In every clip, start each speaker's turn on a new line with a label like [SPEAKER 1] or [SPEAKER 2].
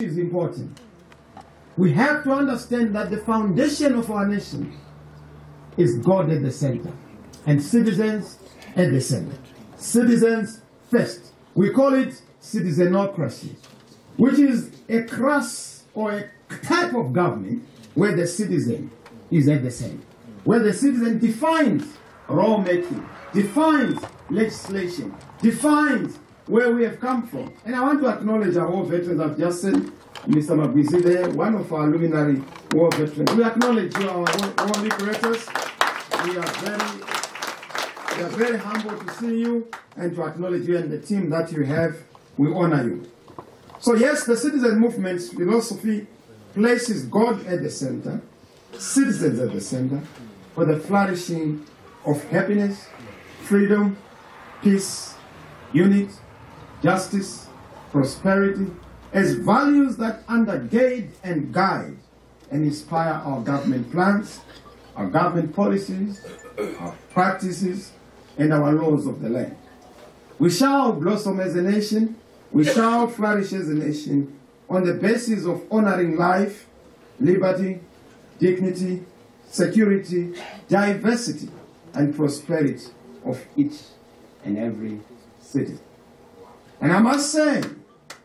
[SPEAKER 1] is important. We have to understand that the foundation of our nation is God at the center and citizens at the center. Citizens first. We call it citizenocracy, which is a class or a type of government where the citizen is at the center, where the citizen defines lawmaking, defines legislation, defines where we have come from. And I want to acknowledge our war veterans. I've just seen Mr. Magwisi there, one of our luminary war veterans. We acknowledge you, our war liberators. We are very humble to see you and to acknowledge you and the team that you have. We honor you. So yes, the citizen movement's philosophy places God at the center, citizens at the center, for the flourishing of happiness, freedom, peace, unity, justice, prosperity, as values that undergird and guide and inspire our government plans, our government policies, our practices, and our laws of the land. We shall blossom as a nation, we shall flourish as a nation on the basis of honoring life, liberty, dignity, security, diversity, and prosperity of each and every citizen. And I must say,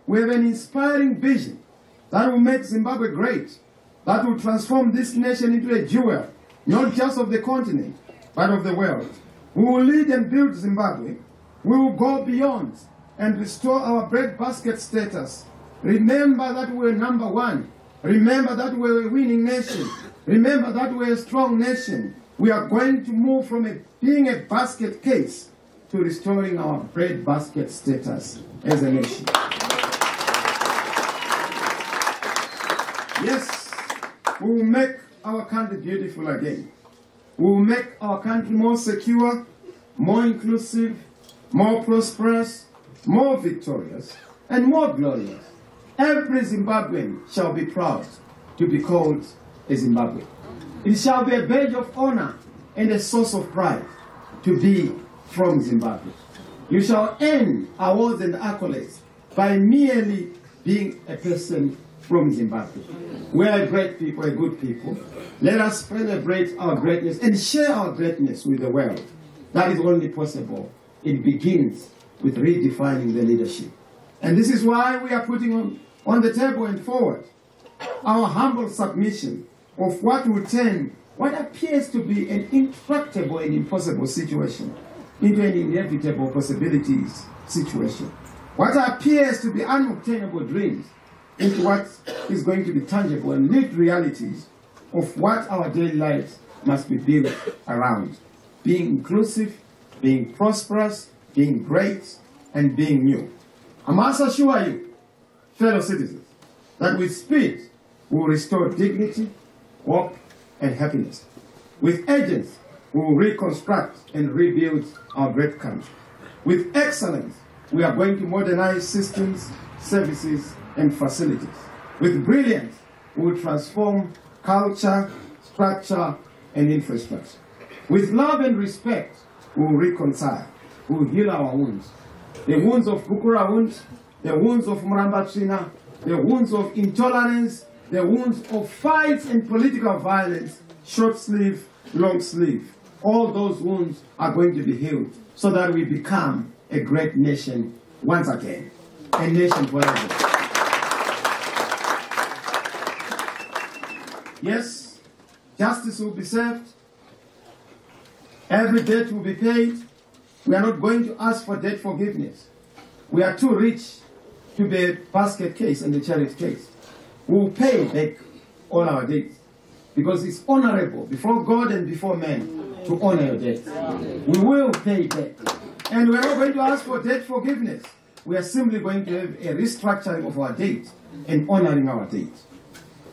[SPEAKER 1] we have an inspiring vision that will make Zimbabwe great, that will transform this nation into a jewel, not just of the continent, but of the world. We will lead and build Zimbabwe. We will go beyond and restore our breadbasket status. Remember that we're number one. Remember that we're a winning nation. Remember that we're a strong nation. We are going to move from being a basket case to restoring our breadbasket status as a nation. Yes, we will make our country beautiful again. We will make our country more secure, more inclusive, more prosperous, more victorious, and more glorious. Every Zimbabwean shall be proud to be called a Zimbabwean. It shall be a badge of honor and a source of pride to be from Zimbabwe. You shall earn awards and accolades by merely being a person from Zimbabwe. We are a great people, a good people. Let us celebrate our greatness and share our greatness with the world. That is only possible. It begins with redefining the leadership. And this is why we are putting on the table and forward our humble submission of what will turn what appears to be an intractable and impossible situation into an inevitable possibilities situation. What appears to be unobtainable dreams into what is going to be tangible and lived realities of what our daily lives must be built around. Being inclusive, being prosperous, being great, and being new. I must assure you, fellow citizens, that with speed we will restore dignity, hope, and happiness. With urgency, we will reconstruct and rebuild our great country. With excellence, we are going to modernize systems, services, and facilities. With brilliance, we will transform culture, structure, and infrastructure. With love and respect, we will reconcile. We will heal our wounds. The wounds of Bukura wounds, the wounds of Murambatsvina, the wounds of intolerance, the wounds of fights and political violence, short sleeve, long sleeve. All those wounds are going to be healed so that we become a great nation once again. A nation forever. Yes, justice will be served. Every debt will be paid. We are not going to ask for debt forgiveness. We are too rich to be a basket case and a charity case. We will pay back all our debts because it's honorable before God and before men to honor your debts. We will pay back. And we are not going to ask for debt forgiveness. We are simply going to have a restructuring of our debt and honoring our debt.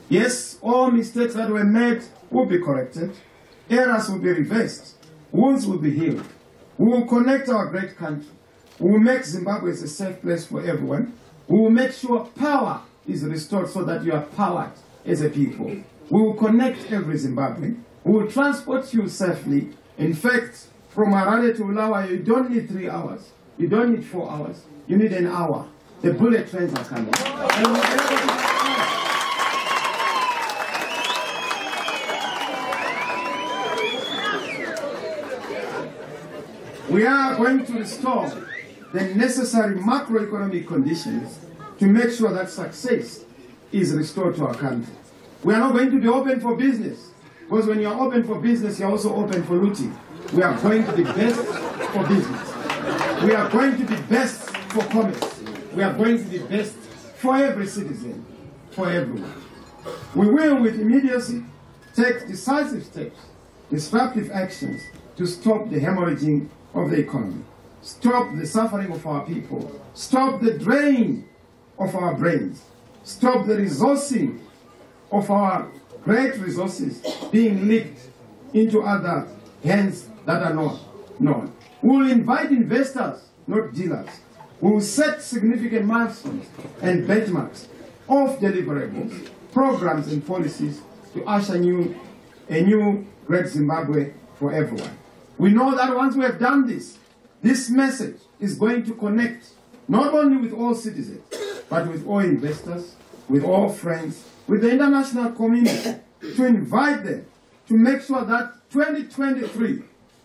[SPEAKER 1] Yes, all mistakes that were made will be corrected. Errors will be reversed. Wounds will be healed. We will connect our great country. We will make Zimbabwe a safe place for everyone. We will make sure power is restored so that you are powered as a people. We will connect every Zimbabwean. We will transport you safely. In fact, from Harare to Ulawa, you don't need 3 hours. You don't need 4 hours. You need an hour. The bullet trains are coming. We are going to restore the necessary macroeconomic conditions to make sure that success is restored to our country. We are not going to be open for business, because when you are open for business, you are also open for looting. We are going to be best for business. We are going to be best for commerce. We are going to be best for every citizen, for everyone. We will, with immediacy, take decisive steps, disruptive actions to stop the hemorrhaging of the economy, stop the suffering of our people, stop the drain of our brains, stop the resourcing of our great resources being leaked into other hands that are not known. We will invite investors, not dealers. We will set significant milestones and benchmarks of deliverables, programs and policies to usher a new Great Zimbabwe for everyone. We know that once we have done this, this message is going to connect not only with all citizens, but with all investors, with all friends, with the international community, to invite them to make sure that 2023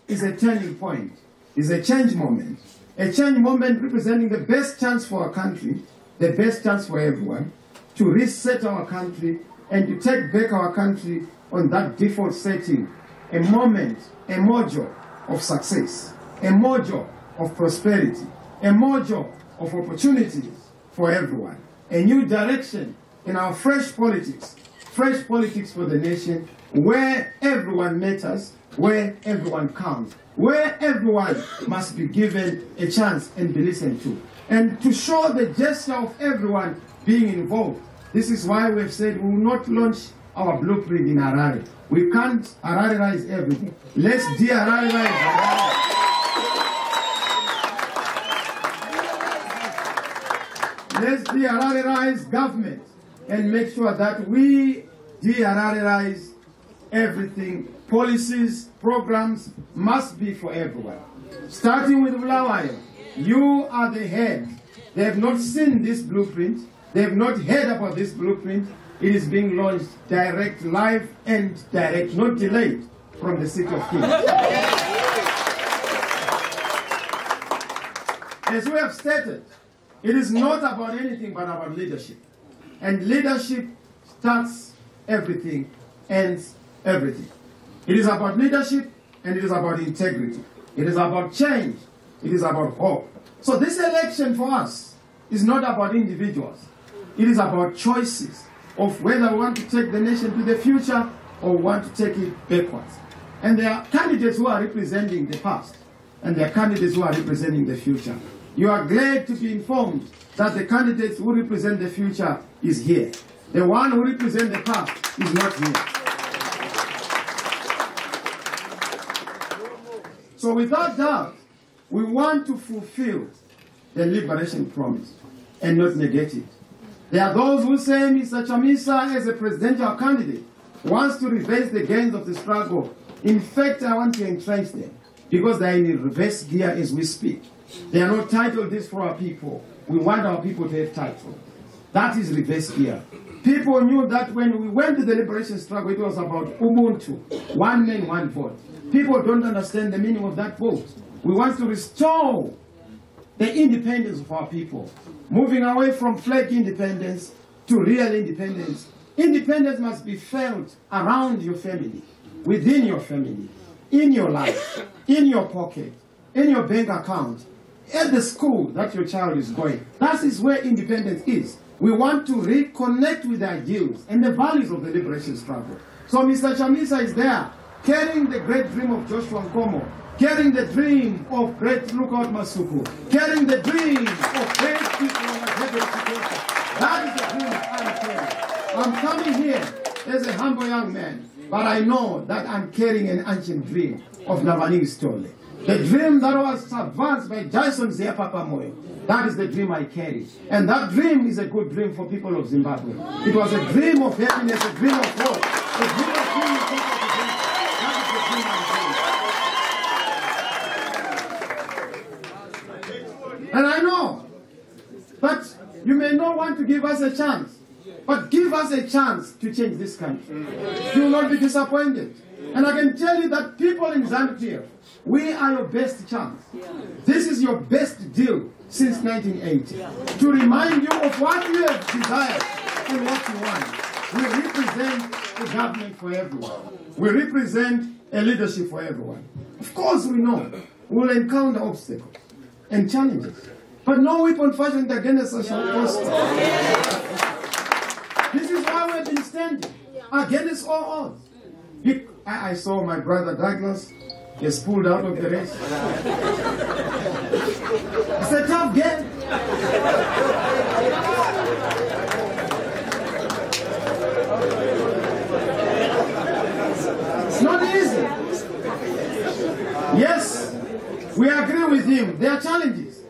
[SPEAKER 1] is a turning point, is a change moment representing the best chance for our country, the best chance for everyone, to reset our country and to take back our country on that default setting, a moment, a mojo of success, a mojo of prosperity, a mojo of opportunities for everyone, a new direction in our fresh politics for the nation, where everyone matters, where everyone counts, where everyone must be given a chance and be listened to. And to show the gesture of everyone being involved, this is why we have said we will not launch our blueprint in Harare. We can't Harare-rize everything. Let's de-Harare-rize Harare. Let's de-Harare-rize government and make sure that we de-Harare-rize everything. Policies, programs must be for everyone. Starting with Bulawayo, you are the head. They have not seen this blueprint. They have not heard about this blueprint. It is being launched direct, live and direct, not delayed, from the City of Kings. As we have stated, it is not about anything but about leadership. And leadership starts everything, ends everything. It is about leadership and it is about integrity. It is about change. It is about hope. So this election for us is not about individuals. It is about choices of whether we want to take the nation to the future or want to take it backwards. And there are candidates who are representing the past, and there are candidates who are representing the future. You are glad to be informed that the candidate who represent the future is here. The one who represents the past is not here. So without doubt, we want to fulfill the liberation promise and not negate it. There are those who say Mr. Chamisa, as a presidential candidate, wants to reverse the gains of the struggle. In fact, I want to entrench them because they are in reverse gear as we speak. They are not titled this for our people. We want our people to have title. That is reverse gear. People knew that when we went to the liberation struggle, it was about Ubuntu, one man, one vote. People don't understand the meaning of that vote. We want to restore the independence of our people, moving away from flag independence to real independence. Independence must be felt around your family, within your family, in your life, in your pocket, in your bank account, at the school that your child is going. That is where independence is. We want to reconnect with the ideals and the values of the liberation struggle. So Mr. Chamisa is there, carrying the great dream of Joshua Nkomo, carrying the dream of great Lookout Masuku, carrying the dream of great people like Herbert Chikota. That is the dream that I'm carrying. I'm coming here as a humble young man, but I know that I'm carrying an ancient dream of Navani Stole. The dream that was advanced by Jason Ziapapa Moyo. That is the dream I carry. And that dream is a good dream for people of Zimbabwe. It was a dream of happiness, a dream of hope, a dream of freedom. That is the dream I carry. And I know that you may not want to give us a chance But give us a chance to change this country. You will not be disappointed. And I can tell you that people in Zambia, we are your best chance. This is your best deal since 1980. To remind you of what you have desired and what you want. We represent a government for everyone. We represent a leadership for everyone. Of course we know we will encounter obstacles and challenges. But no weapon fashioned against us shall prosper. This is why we have been standing against all odds. I saw my brother Douglas is pulled out of the race. It's a tough game. It's not easy. Yes, we agree with him. There are challenges.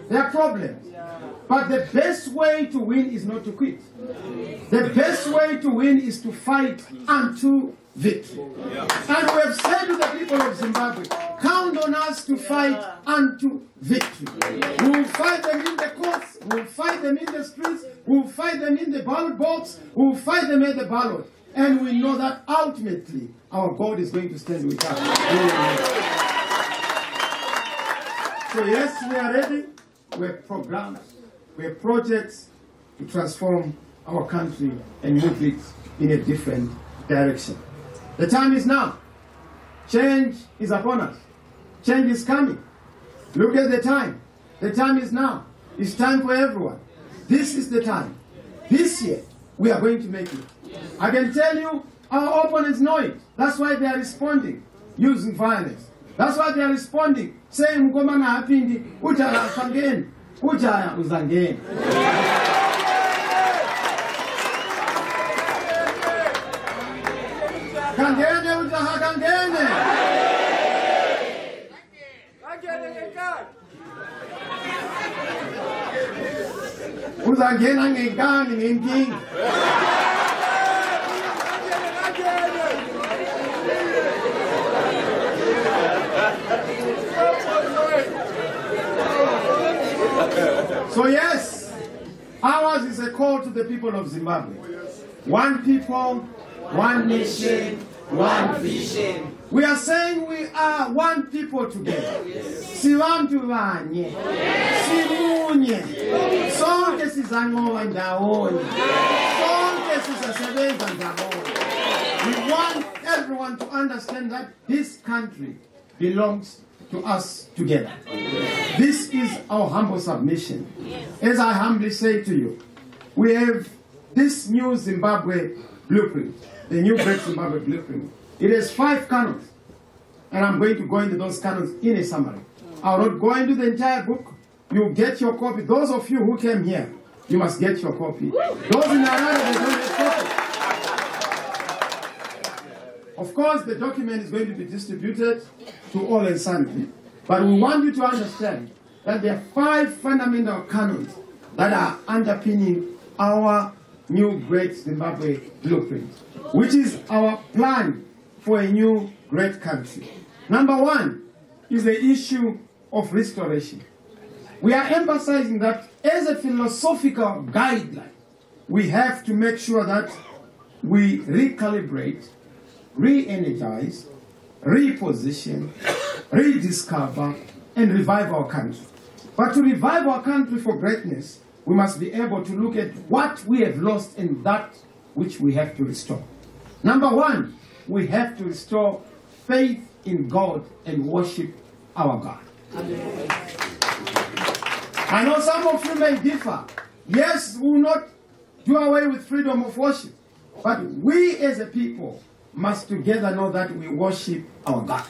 [SPEAKER 1] There are problems. But the best way to win is not to quit. The best way to win is to fight unto victory. And we have said to the people of Zimbabwe, count on us to fight unto victory. We will fight them in the courts, we will fight them in the streets, we will fight them in the ballot box, we will fight them at the ballot. And we know that ultimately our God is going to stand with us. So yes, we are ready. We have programs, we have projects to transform our country and move it in a different direction. The time is now. Change is upon us. Change is coming. Look at the time. The time is now. It's time for everyone. This is the time. This year, we are going to make it. I can tell you, our opponents know it. That's why they are responding using violence. That's why they are responding, saying, Mkomana hapindi, ujaya kangeni, ujaya uzangeni. Kangene, ujaha kangene. Uzangena ngengani ngenkinga. So yes, ours is a call to the people of Zimbabwe. One people, one nation, one vision. We are saying we are one people together. Sivantu vanye, simunye, sonke sizangoba ndawonye, sonke sizasebenza ndawonye. We want everyone to understand that this country belongs to us together. This is our humble submission. As I humbly say to you, we have this new Zimbabwe Blueprint, the new Great Zimbabwe Blueprint. It has 5 canons, and I'm going to go into those canons in a summary. I'll not go into the entire book. You'll get your copy. Those of you who came here, you must get your copy. Those in Arada, they don't get copy. Of course, the document is going to be distributed to all and sundry. But we want you to understand that there are 5 fundamental canons that are underpinning our new Great Zimbabwe Blueprint, which is our plan for a new great country. Number 1 is the issue of restoration. We are emphasizing that as a philosophical guideline, we have to make sure that we recalibrate, re-energize, reposition, rediscover, and revive our country. But to revive our country for greatness, we must be able to look at what we have lost and that which we have to restore. Number 1, we have to restore faith in God and worship our God. I know some of you may differ. Yes, we will not do away with freedom of worship. But we as a people must together know that we worship our God.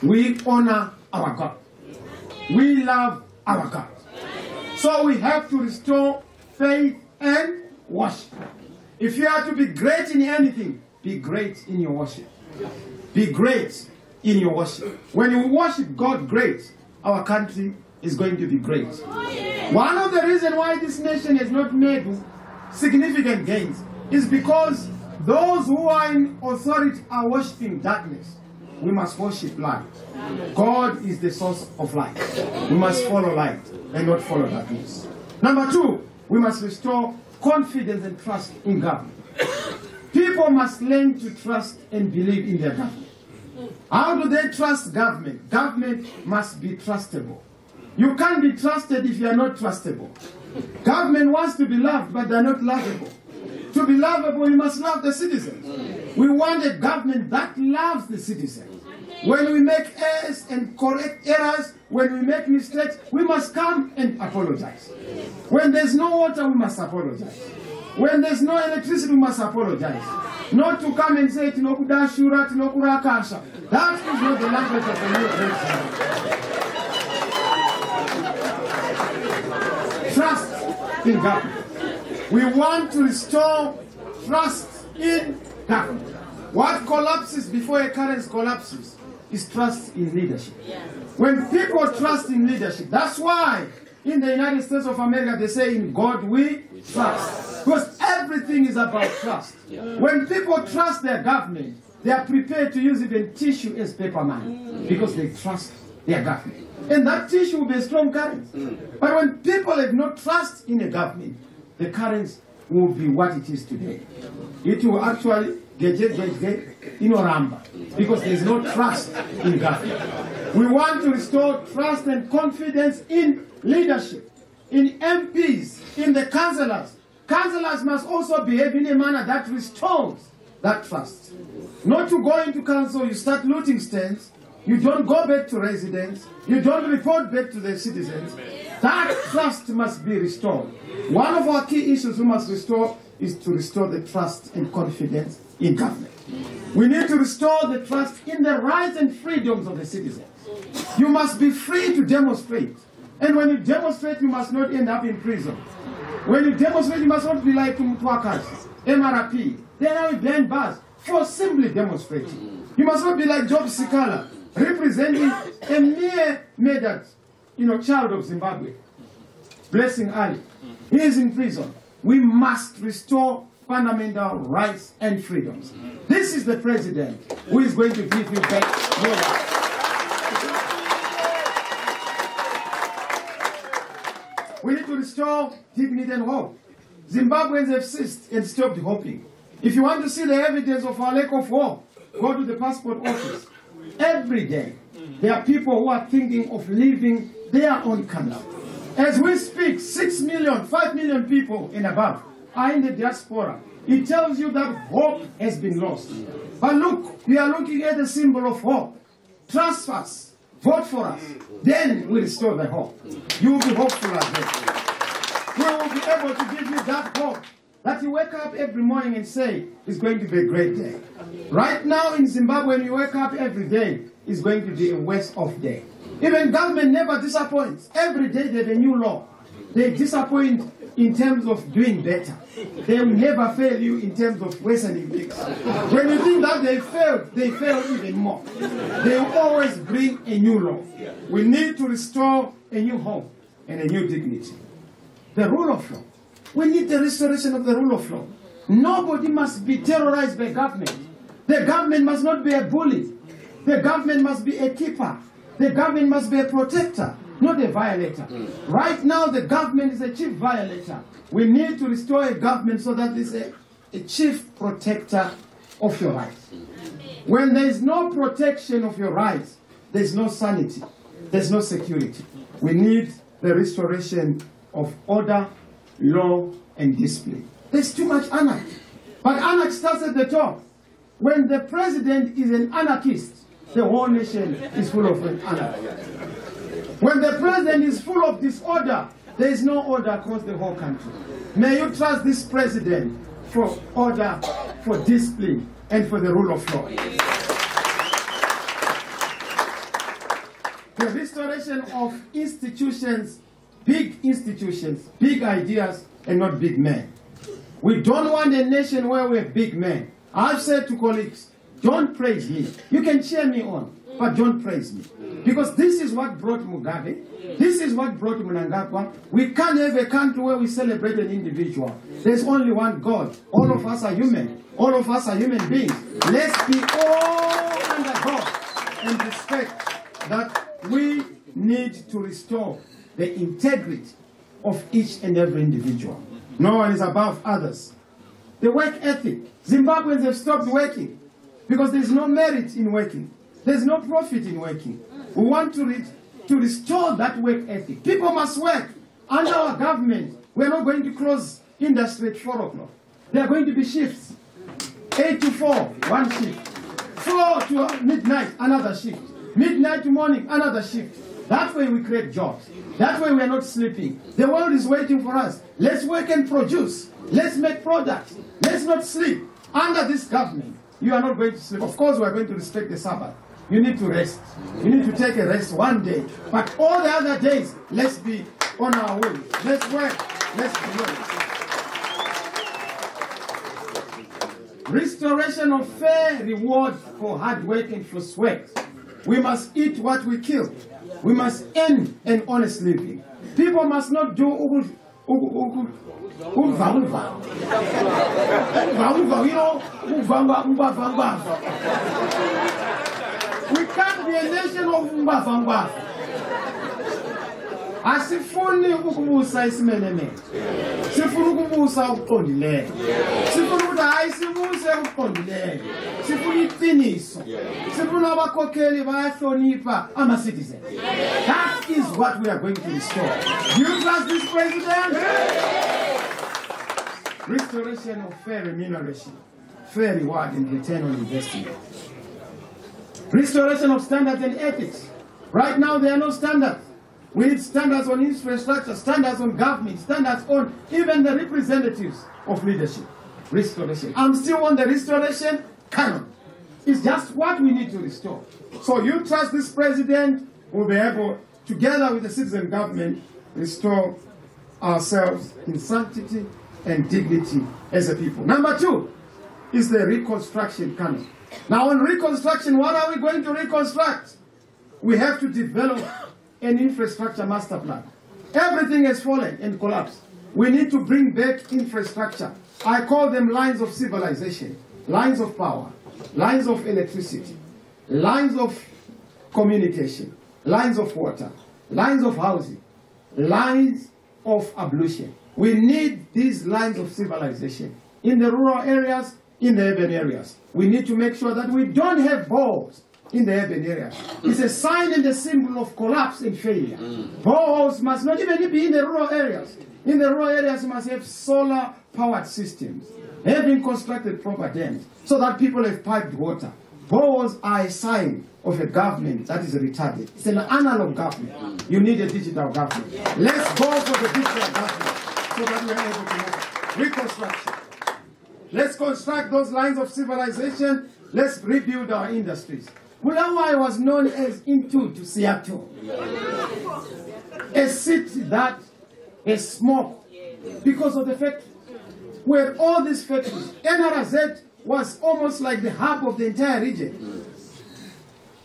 [SPEAKER 1] We honor our God. We love our God. So we have to restore faith and worship. If you are to be great in anything, be great in your worship. Be great in your worship. When you worship God great, our country is going to be great. One of the reasons why this nation has not made significant gains is because those who are in authority are worshiping darkness. We must worship light. God is the source of light. We must follow light and not follow darkness. Number 2, we must restore confidence and trust in government. People must learn to trust and believe in their government. How do they trust government? Government must be trustable. You can't be trusted if you are not trustable. Government wants to be loved, but they are not lovable. To be lovable, you must love the citizens. We want a government that loves the citizens. When we make errors and correct errors, when we make mistakes, we must come and apologize. When there's no water, we must apologize. When there's no electricity, we must apologize. Not to come and say, "Tinokudashura, tinokurakasha." That is not the language of the new Great Zimbabwe. Trust in government. We want to restore trust in government. What collapses before a currency collapses is trust in leadership. When people trust in leadership, that's why in the United States of America they say, "In God we trust." Because everything is about trust. When people trust their government, they are prepared to use even tissue as paper money because they trust their government. And that tissue will be a strong currency. But when people have no trust in a government, the currency will be what it is today. It will actually get ramba because there is no trust in government. We want to restore trust and confidence in leadership, in MPs, in the councillors. Councillors must also behave in a manner that restores that trust. Not to go into council, you start looting stands, you don't go back to residents, you don't report back to the citizens. That trust must be restored. One of our key issues we must restore is to restore the trust and confidence in government. We need to restore the trust in the rights and freedoms of the citizens. You must be free to demonstrate. And when you demonstrate, you must not end up in prison. When you demonstrate, you must not be like Mutwakas, MRP. They are now behind bars for simply demonstrating. You must not be like Job Sikala, representing a mere murdered, child of Zimbabwe. Blessing Ali. He is in prison. We must restore fundamental rights and freedoms. This is the president who is going to give you back your rights. We need to restore dignity and hope. Zimbabweans have ceased and stopped hoping. If you want to see the evidence of our lack of hope, go to the passport office. Every day, there are people who are thinking of leaving their own country. As we speak, 6 million, 5 million people and above are in the diaspora. It tells you that hope has been lost. But look, we are looking at the symbol of hope. Trust us. Vote for us. Then we restore the hope. You will be hopeful again. We will be able to give you that hope that you wake up every morning and say, it's going to be a great day. Right now in Zimbabwe, when you wake up every day, it's going to be a worse off day. Even government never disappoints. Every day they have a new law. They disappoint in terms of doing better. They will never fail you in terms of worsening things. When you think that they fail even more. They will always bring a new law. We need to restore a new hope and a new dignity. The rule of law. We need the restoration of the rule of law. Nobody must be terrorized by government. The government must not be a bully. The government must be a keeper. The government must be a protector, not a violator. Right now, the government is a chief violator. We need to restore a government so that it's a chief protector of your rights. When there is no protection of your rights, there's no sanity, there's no security. We need the restoration of order, law, and discipline. There's too much anarchy. But anarchy starts at the top. When the president is an anarchist, the whole nation is full of anarchy. When the president is full of disorder, there is no order across the whole country. May you trust this president for order, for discipline, and for the rule of law. The restoration of institutions, big ideas, and not big men. We don't want a nation where we have big men. I've said to colleagues, don't praise me. You can cheer me on, but don't praise me. Because this is what brought Mugabe. This is what brought Mnangagwa. We can't have a country where we celebrate an individual. There's only one God. All of us are human. All of us are human beings. Let's be all under God and respect that we need to restore the integrity of each and every individual. No one is above others. The work ethic. Zimbabweans have stopped working because there's no merit in working. There's no profit in working. We want to restore that work ethic. People must work. Under our government, we're not going to close industry at 4 o'clock. There are going to be shifts. 8 to 4, one shift. 4 to midnight, another shift. Midnight to morning, another shift. That way we create jobs. That way we are not sleeping. The world is waiting for us. Let's work and produce. Let's make products. Let's not sleep. Under this government, you are not going to sleep. Of course, we are going to respect the Sabbath. You need to rest. You need to take a rest one day. But all the other days, let's be on our way. Let's work. Let's work. Restoration of fair reward for hard work and for sweat. We must eat what we kill. We must earn an honest living. People must not do we can't be a nation of umbavangwa. Asifuni ukubusa isimenemene. Sifuna ukubusa ukuqondileyo. Sifuna ukuthi ayisibuse ukuqondileyo. Sifuna iqiniso. Sifuna abakhokheli bayahlonipha ama-citizens. That is what we are going to restore. Do you trust this president? Restoration of fair remuneration, fair reward and return on investment. Restoration of standards and ethics. Right now there are no standards. We need standards on infrastructure, standards on government, standards on even the representatives of leadership. Restoration. I'm still on the restoration canon. It's just what we need to restore. So you trust this president will be able, together with the citizen government, restore ourselves in sanctity and dignity as a people. Number 2 is the reconstruction canon. Now on reconstruction, what are we going to reconstruct? We have to develop an infrastructure master plan. Everything has fallen and collapsed. We need to bring back infrastructure. I call them lines of civilization, lines of power, lines of electricity, lines of communication, lines of water, lines of housing, lines of ablution. We need these lines of civilization in the rural areas, in the urban areas. We need to make sure that we don't have boreholes in the urban areas. It's a sign and a symbol of collapse and failure. Boreholes must not even be in the rural areas. In the rural areas, you must have solar-powered systems, having constructed proper dams, so that people have piped water. Boreholes are a sign of a government that is retarded. It's an analog government. You need a digital government. Let's go for the digital government so that we are able to have reconstruction. Let's construct those lines of civilization. Let's rebuild our industries. Bulawayo was known as Into to Seattle, a city that is small because of the factory. Where all these factories, NRZ was almost like the hub of the entire region.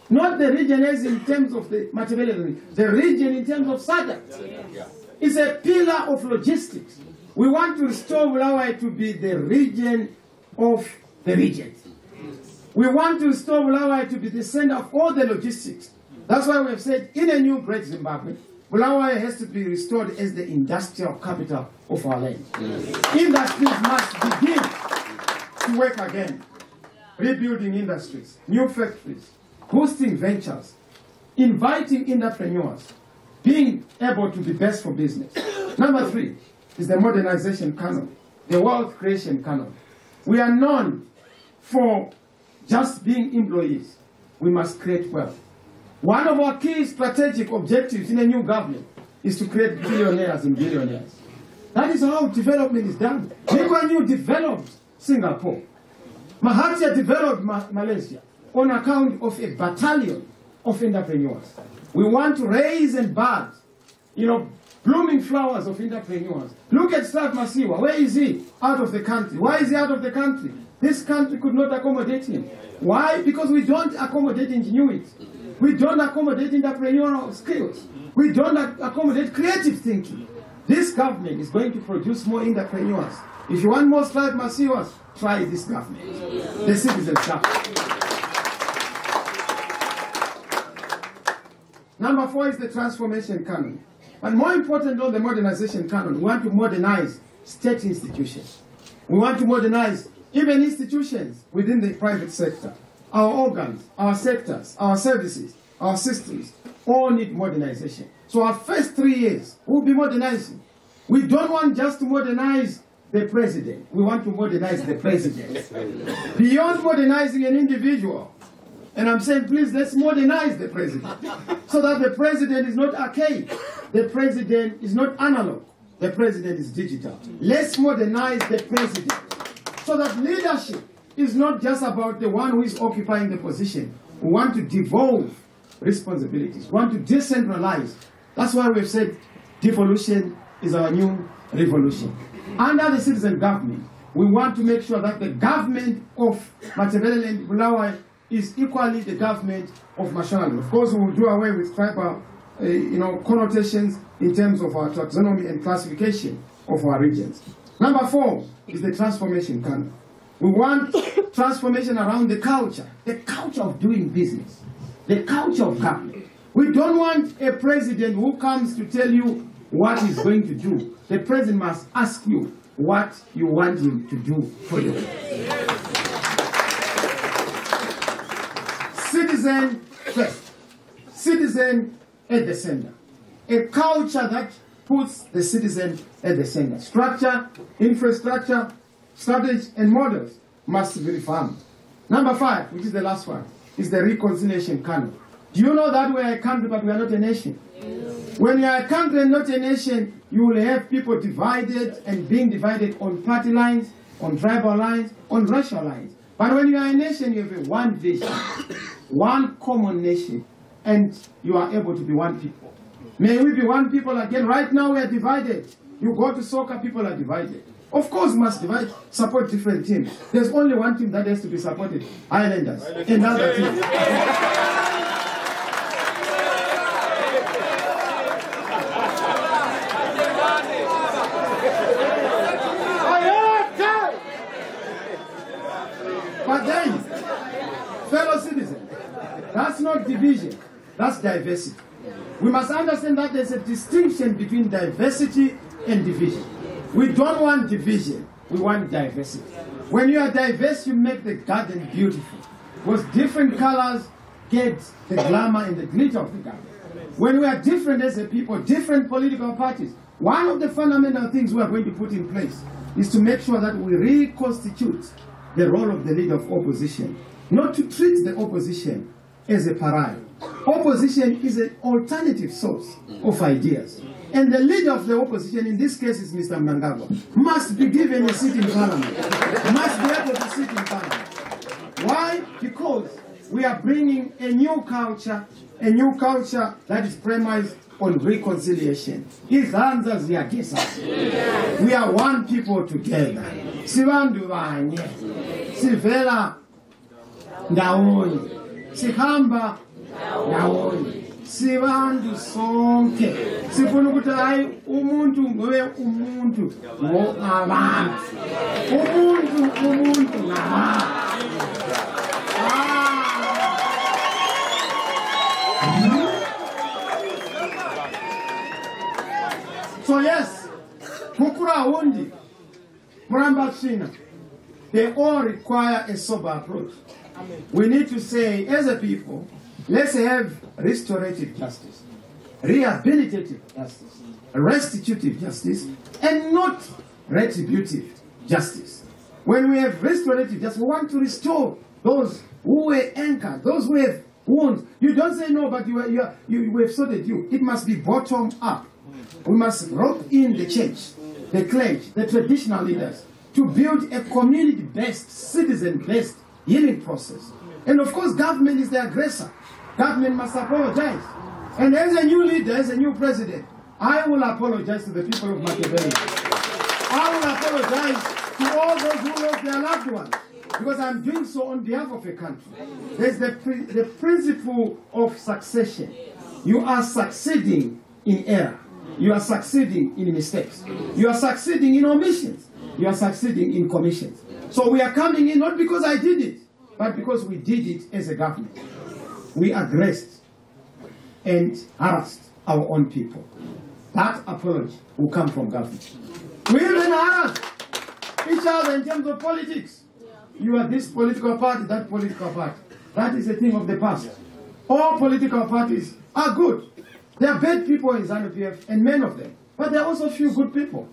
[SPEAKER 1] Not the region as in terms of the material, the region in terms of SADC. It's a pillar of logistics. We want to restore Bulawayo to be the region of the regions. We want to restore Bulawayo to be the center of all the logistics. That's why we have said in a new Great Zimbabwe, Bulawayo has to be restored as the industrial capital of our land. Industries must begin to work again. Rebuilding industries, new factories, boosting ventures, inviting entrepreneurs, being able to be best for business. Number 3 is the modernization canon, the wealth creation canon. We are known for just being employees. We must create wealth. One of our key strategic objectives in a new government is to create billionaires and billionaires. That is how development is done. Lee Kuan Yew developed Singapore. Mahathir developed Malaysia on account of a battalion of entrepreneurs. We want to raise and bud, blooming flowers of entrepreneurs. Look at Staff Masiwa. Where is he? Out of the country. Why is he out of the country? This country could not accommodate him. Why? Because we don't accommodate ingenuity. We don't accommodate entrepreneurial skills. We don't accommodate creative thinking. This government is going to produce more entrepreneurs. If you want more Staff Masiwas, try this government. The citizens' government. Number 4 is the transformation canon. But more important than the modernization canon, we want to modernize state institutions. We want to modernize even institutions within the private sector. Our organs, our sectors, our services, our systems all need modernization. So our first 3 years, we'll be modernizing. We don't want just to modernize the president. We want to modernize the president. Beyond modernizing an individual. And I'm saying, please, let's modernize the president. So that the president is not archaic. The president is not analog. The president is digital. Let's modernize the president. So that leadership is not just about the one who is occupying the position. We want to devolve responsibilities. We want to decentralize. That's why we've said devolution is our new revolution. Under the citizen government, we want to make sure that the government of Matabele and Bulawayo is equally the government of Mashonaland. Of course, we will do away with tribal connotations in terms of our taxonomy and classification of our regions. Number 4 is the transformation canon. We want transformation around the culture of doing business, the culture of government. We don't want a president who comes to tell you what he's going to do. The president must ask you what you want him to do for you. Citizen first. Citizen at the center. A culture that puts the citizen at the center. Structure, infrastructure, strategy, and models must be reformed. Number 5, which is the last one, is the reconciliation canon. Do you know that we are a country but we are not a nation? Yes. When you are a country and not a nation, you will have people divided and being divided on party lines, on tribal lines, on racial lines. But when you are a nation, you have one vision, one common nation, and you are able to be one people. May we be one people again. Right now we are divided. You go to soccer, people are divided. Of course, must divide, support different teams. There's only one team that has to be supported, Islanders. Another team. But then, fellow citizens, that's not division, that's diversity. We must understand that there's a distinction between diversity and division. We don't want division, we want diversity. When you are diverse, you make the garden beautiful. Because different colors get the glamour and the glitter of the garden. When we are different as a people, different political parties, one of the fundamental things we are going to put in place is to make sure that we reconstitute the role of the leader of opposition, not to treat the opposition as a pariah. Opposition is an alternative source of ideas. And the leader of the opposition, in this case is Mr. Mnangagwa, must be given a seat in parliament. Must be able to sit in parliament. Why? Because we are bringing a new culture that is premised on reconciliation. We are one people together. Sivandu vanye, sivela ndawonye, sihamba ndawonye, sivandu sonke. Sifuna ukuthi hayi umuntu ngobe umuntu ngo abantu. Umuntu ngabantu. So yes, Kukura Wundi, Muramba China, they all require a sober approach. We need to say, as a people, let's have restorative justice, rehabilitative justice, restitutive justice, and not retributive justice. When we have restorative justice, we want to restore those who were anchored, those who have wounds. You don't say no, but we have sorted you. It must be bottom up. We must rope in the church, the clergy, the traditional leaders, to build a community-based, citizen-based healing process. And of course, government is the aggressor. Government must apologize. And as a new leader, as a new president, I will apologize to the people of Matabele. I will apologize to all those who lost their loved ones, because I'm doing so on behalf of a country. There's the principle of succession. You are succeeding in error. You are succeeding in mistakes. You are succeeding in omissions. You are succeeding in commissions. So we are coming in not because I did it, but because we did it as a government. We aggressed and harassed our own people. That apology will come from government. We even harass each other in terms of politics. You are this political party, that political party. That is a thing of the past. All political parties are good. There are bad people in ZANU-PF, and many of them. But there are also few good people.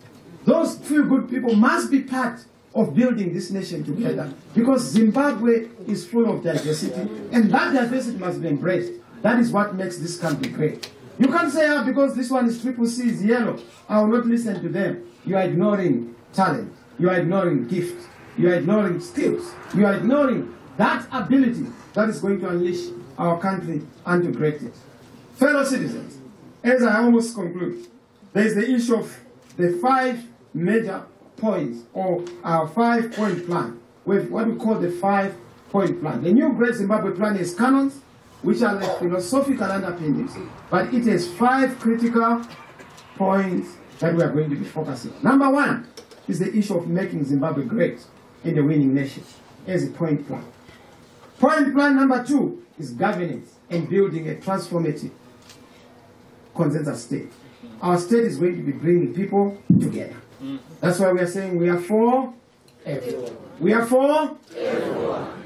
[SPEAKER 1] Those few good people must be part of building this nation together. Because Zimbabwe is full of diversity, and that diversity must be embraced. That is what makes this country great. You can't say, because this one is triple C, is yellow, I will not listen to them. You are ignoring talent. You are ignoring gift. You are ignoring skills. You are ignoring that ability that is going to unleash our country unto greatness. Fellow citizens, as I almost conclude, there is the issue of the 5 major points, or our 5-point plan, with what we call the 5-point plan. The new Great Zimbabwe Plan is canons, which are like philosophical underpinnings, but it has 5 critical points that we are going to be focusing on. Number 1 is the issue of making Zimbabwe great in the winning nation, as a point plan. Point plan number 2 is governance and building a transformative consensus state. Our state is going to be bringing people together. That's why we are saying we are for everyone. We are for everyone.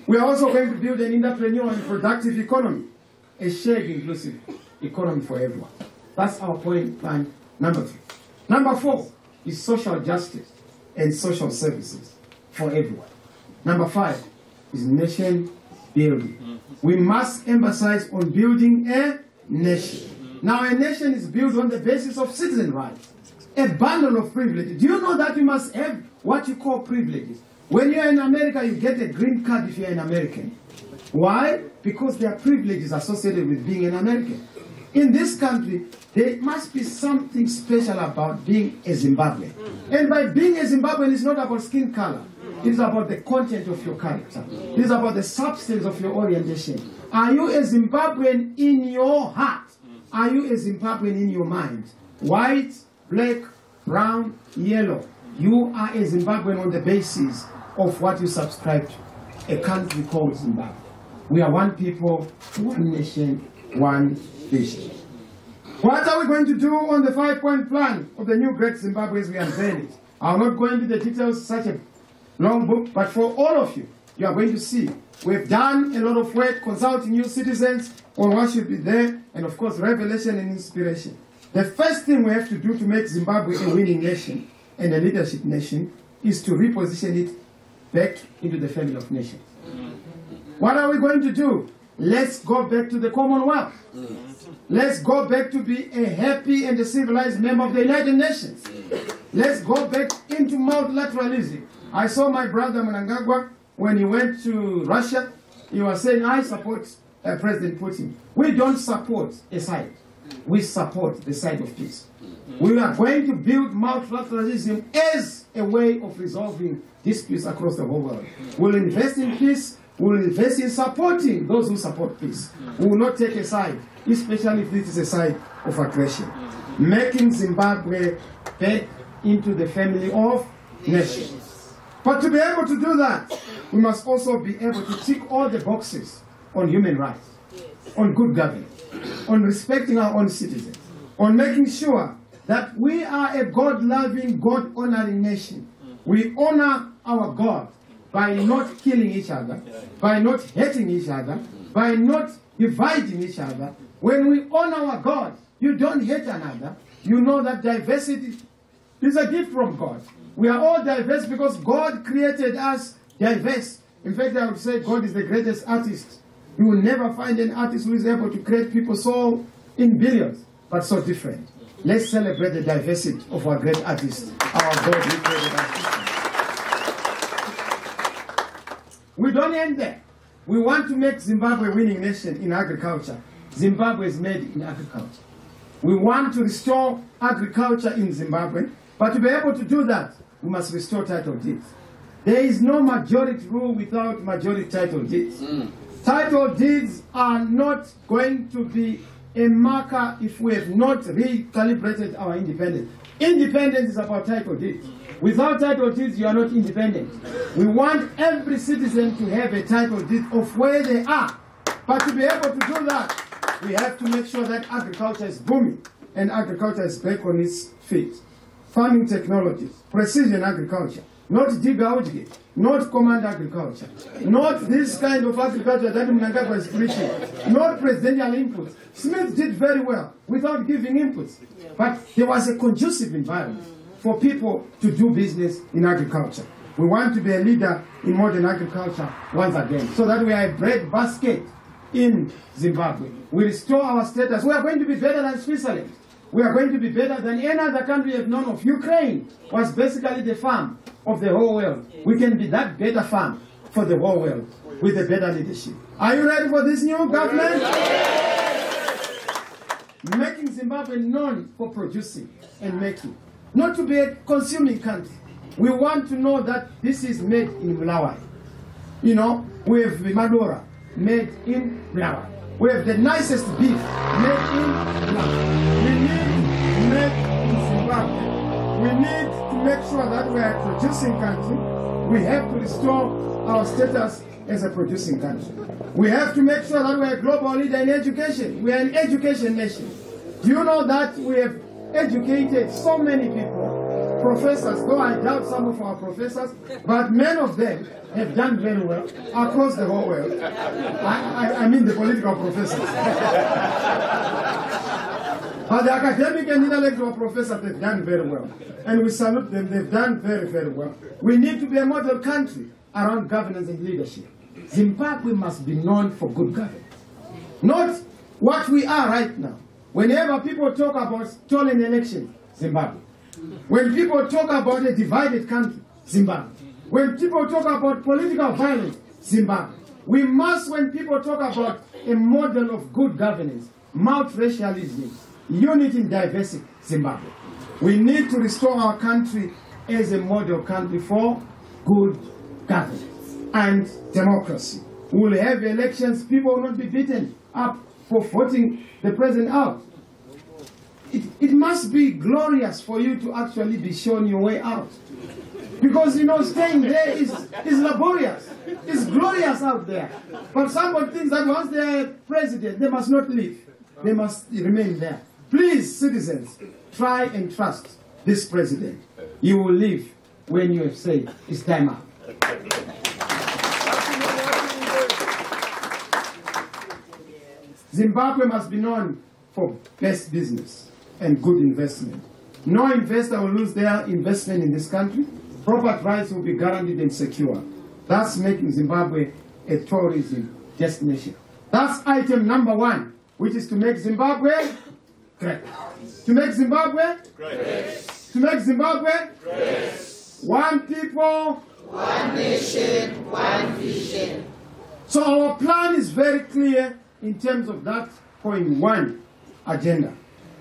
[SPEAKER 1] We are also going to build an entrepreneurial and productive economy, a shared inclusive economy for everyone. That's our point plan number 3. Number 4 is social justice and social services for everyone. Number 5 is nation building. We must emphasize on building a nation. Now, a nation is built on the basis of citizen rights, a bundle of privileges. Do you know that you must have what you call privileges? When you're in America, you get a green card if you're an American. Why? Because there are privileges associated with being an American. In this country, there must be something special about being a Zimbabwean. And by being a Zimbabwean, it's not about skin color. It's about the content of your character. It's about the substance of your orientation. Are you a Zimbabwean in your heart? Are you a Zimbabwean in your mind? White, black, brown, yellow. You are a Zimbabwean on the basis of what you subscribe to. A country called Zimbabwe. We are one people, one nation, one vision. What are we going to do on the 5-point plan of the new Great Zimbabwe as we unveil it? I will not go into the details, such a long book, but for all of you, you are going to see. We've done a lot of work consulting you citizens on what should be there, and of course, revelation and inspiration. The first thing we have to do to make Zimbabwe a winning nation and a leadership nation is to reposition it back into the family of nations. What are we going to do? Let's go back to the Commonwealth. Let's go back to be a happy and a civilized member of the United Nations. Let's go back into multilateralism. I saw my brother Mnangagwa when he went to Russia. He was saying, I support President Putin. We don't support a side. We support the side of peace. We are going to build multilateralism as a way of resolving disputes across the whole world. We'll invest in peace. We'll invest in supporting those who support peace. We will not take a side, especially if this is a side of aggression. Making Zimbabwe back into the family of nations. But to be able to do that, we must also be able to tick all the boxes on human rights, on good governance, on respecting our own citizens, on making sure that we are a God-loving, God-honoring nation. We honor our God by not killing each other, by not hating each other, by not dividing each other. When we honor our God, you don't hate another. You know that diversity is a gift from God. We are all diverse because God created us diverse. In fact, I would say God is the greatest artist. You will never find an artist who is able to create people so in billions, but so different. Let's celebrate the diversity of our great artist, our God who created us. We don't end there. We want to make Zimbabwe a winning nation in agriculture. Zimbabwe is made in agriculture. We want to restore agriculture in Zimbabwe, but to be able to do that, we must restore title deeds. There is no majority rule without majority title deeds. Title deeds are not going to be a marker if we have not recalibrated our independence. Independence is about title deeds. Without title deeds, you are not independent. We want every citizen to have a title deed of where they are. But to be able to do that, we have to make sure that agriculture is booming and agriculture is back on its feet. farming technologies, precision agriculture, not digger, not command agriculture, not this kind of agriculture that Mnangagwa is preaching, not presidential inputs. Smith did very well without giving inputs, but there was a conducive environment for people to do business in agriculture. We want to be a leader in modern agriculture once again, so that we are a bread basket in Zimbabwe. We restore our status. We are going to be better than Switzerland. We are going to be better than any other country we have known of. Ukraine was basically the farm of the whole world. We can be that better farm for the whole world with a better leadership. Are you ready for this new government? Making Zimbabwe known for producing and making, not to be a consuming country. We want to know that this is made in Bulawayo. You know, we have Madura made in Bulawayo. We have the nicest beef made in Bulawayo. We need made in Zimbabwe. We need to make sure that we are a producing country. We have to restore our status as a producing country. We have to make sure that we are a global leader in education. We are an education nation. Do you know that we have educated so many people? Professors, though I doubt some of our professors, but many of them have done very well across the whole world. I mean the political professors. But the academic and intellectual professors have done very well. And we salute them, they've done very, very well. We need to be a model country around governance and leadership. Zimbabwe must be known for good governance. Not what we are right now. Whenever people talk about stolen elections, Zimbabwe. When people talk about a divided country, Zimbabwe. When people talk about political violence, Zimbabwe. We must, when people talk about a model of good governance, multiracialism, unity in diversity, Zimbabwe. We need to restore our country as a model country for good governance and democracy. We will have elections, people will not be beaten up for voting the president out. It must be glorious for you to actually be shown your way out. Because, you know, staying there is laborious. It's glorious out there. But somebody thinks that once they're president, they must not leave. They must remain there. Please, citizens, try and trust this president. You will leave when you have said it's time out. Zimbabwe must be known for best business and good investment. No investor will lose their investment in this country. Property rights will be guaranteed and secure. Thus making Zimbabwe a tourism destination. That's item number 1, which is to make Zimbabwe great. To make Zimbabwe great. To make Zimbabwe great. One people, one nation, one vision. So our plan is very clear in terms of that point 1 agenda.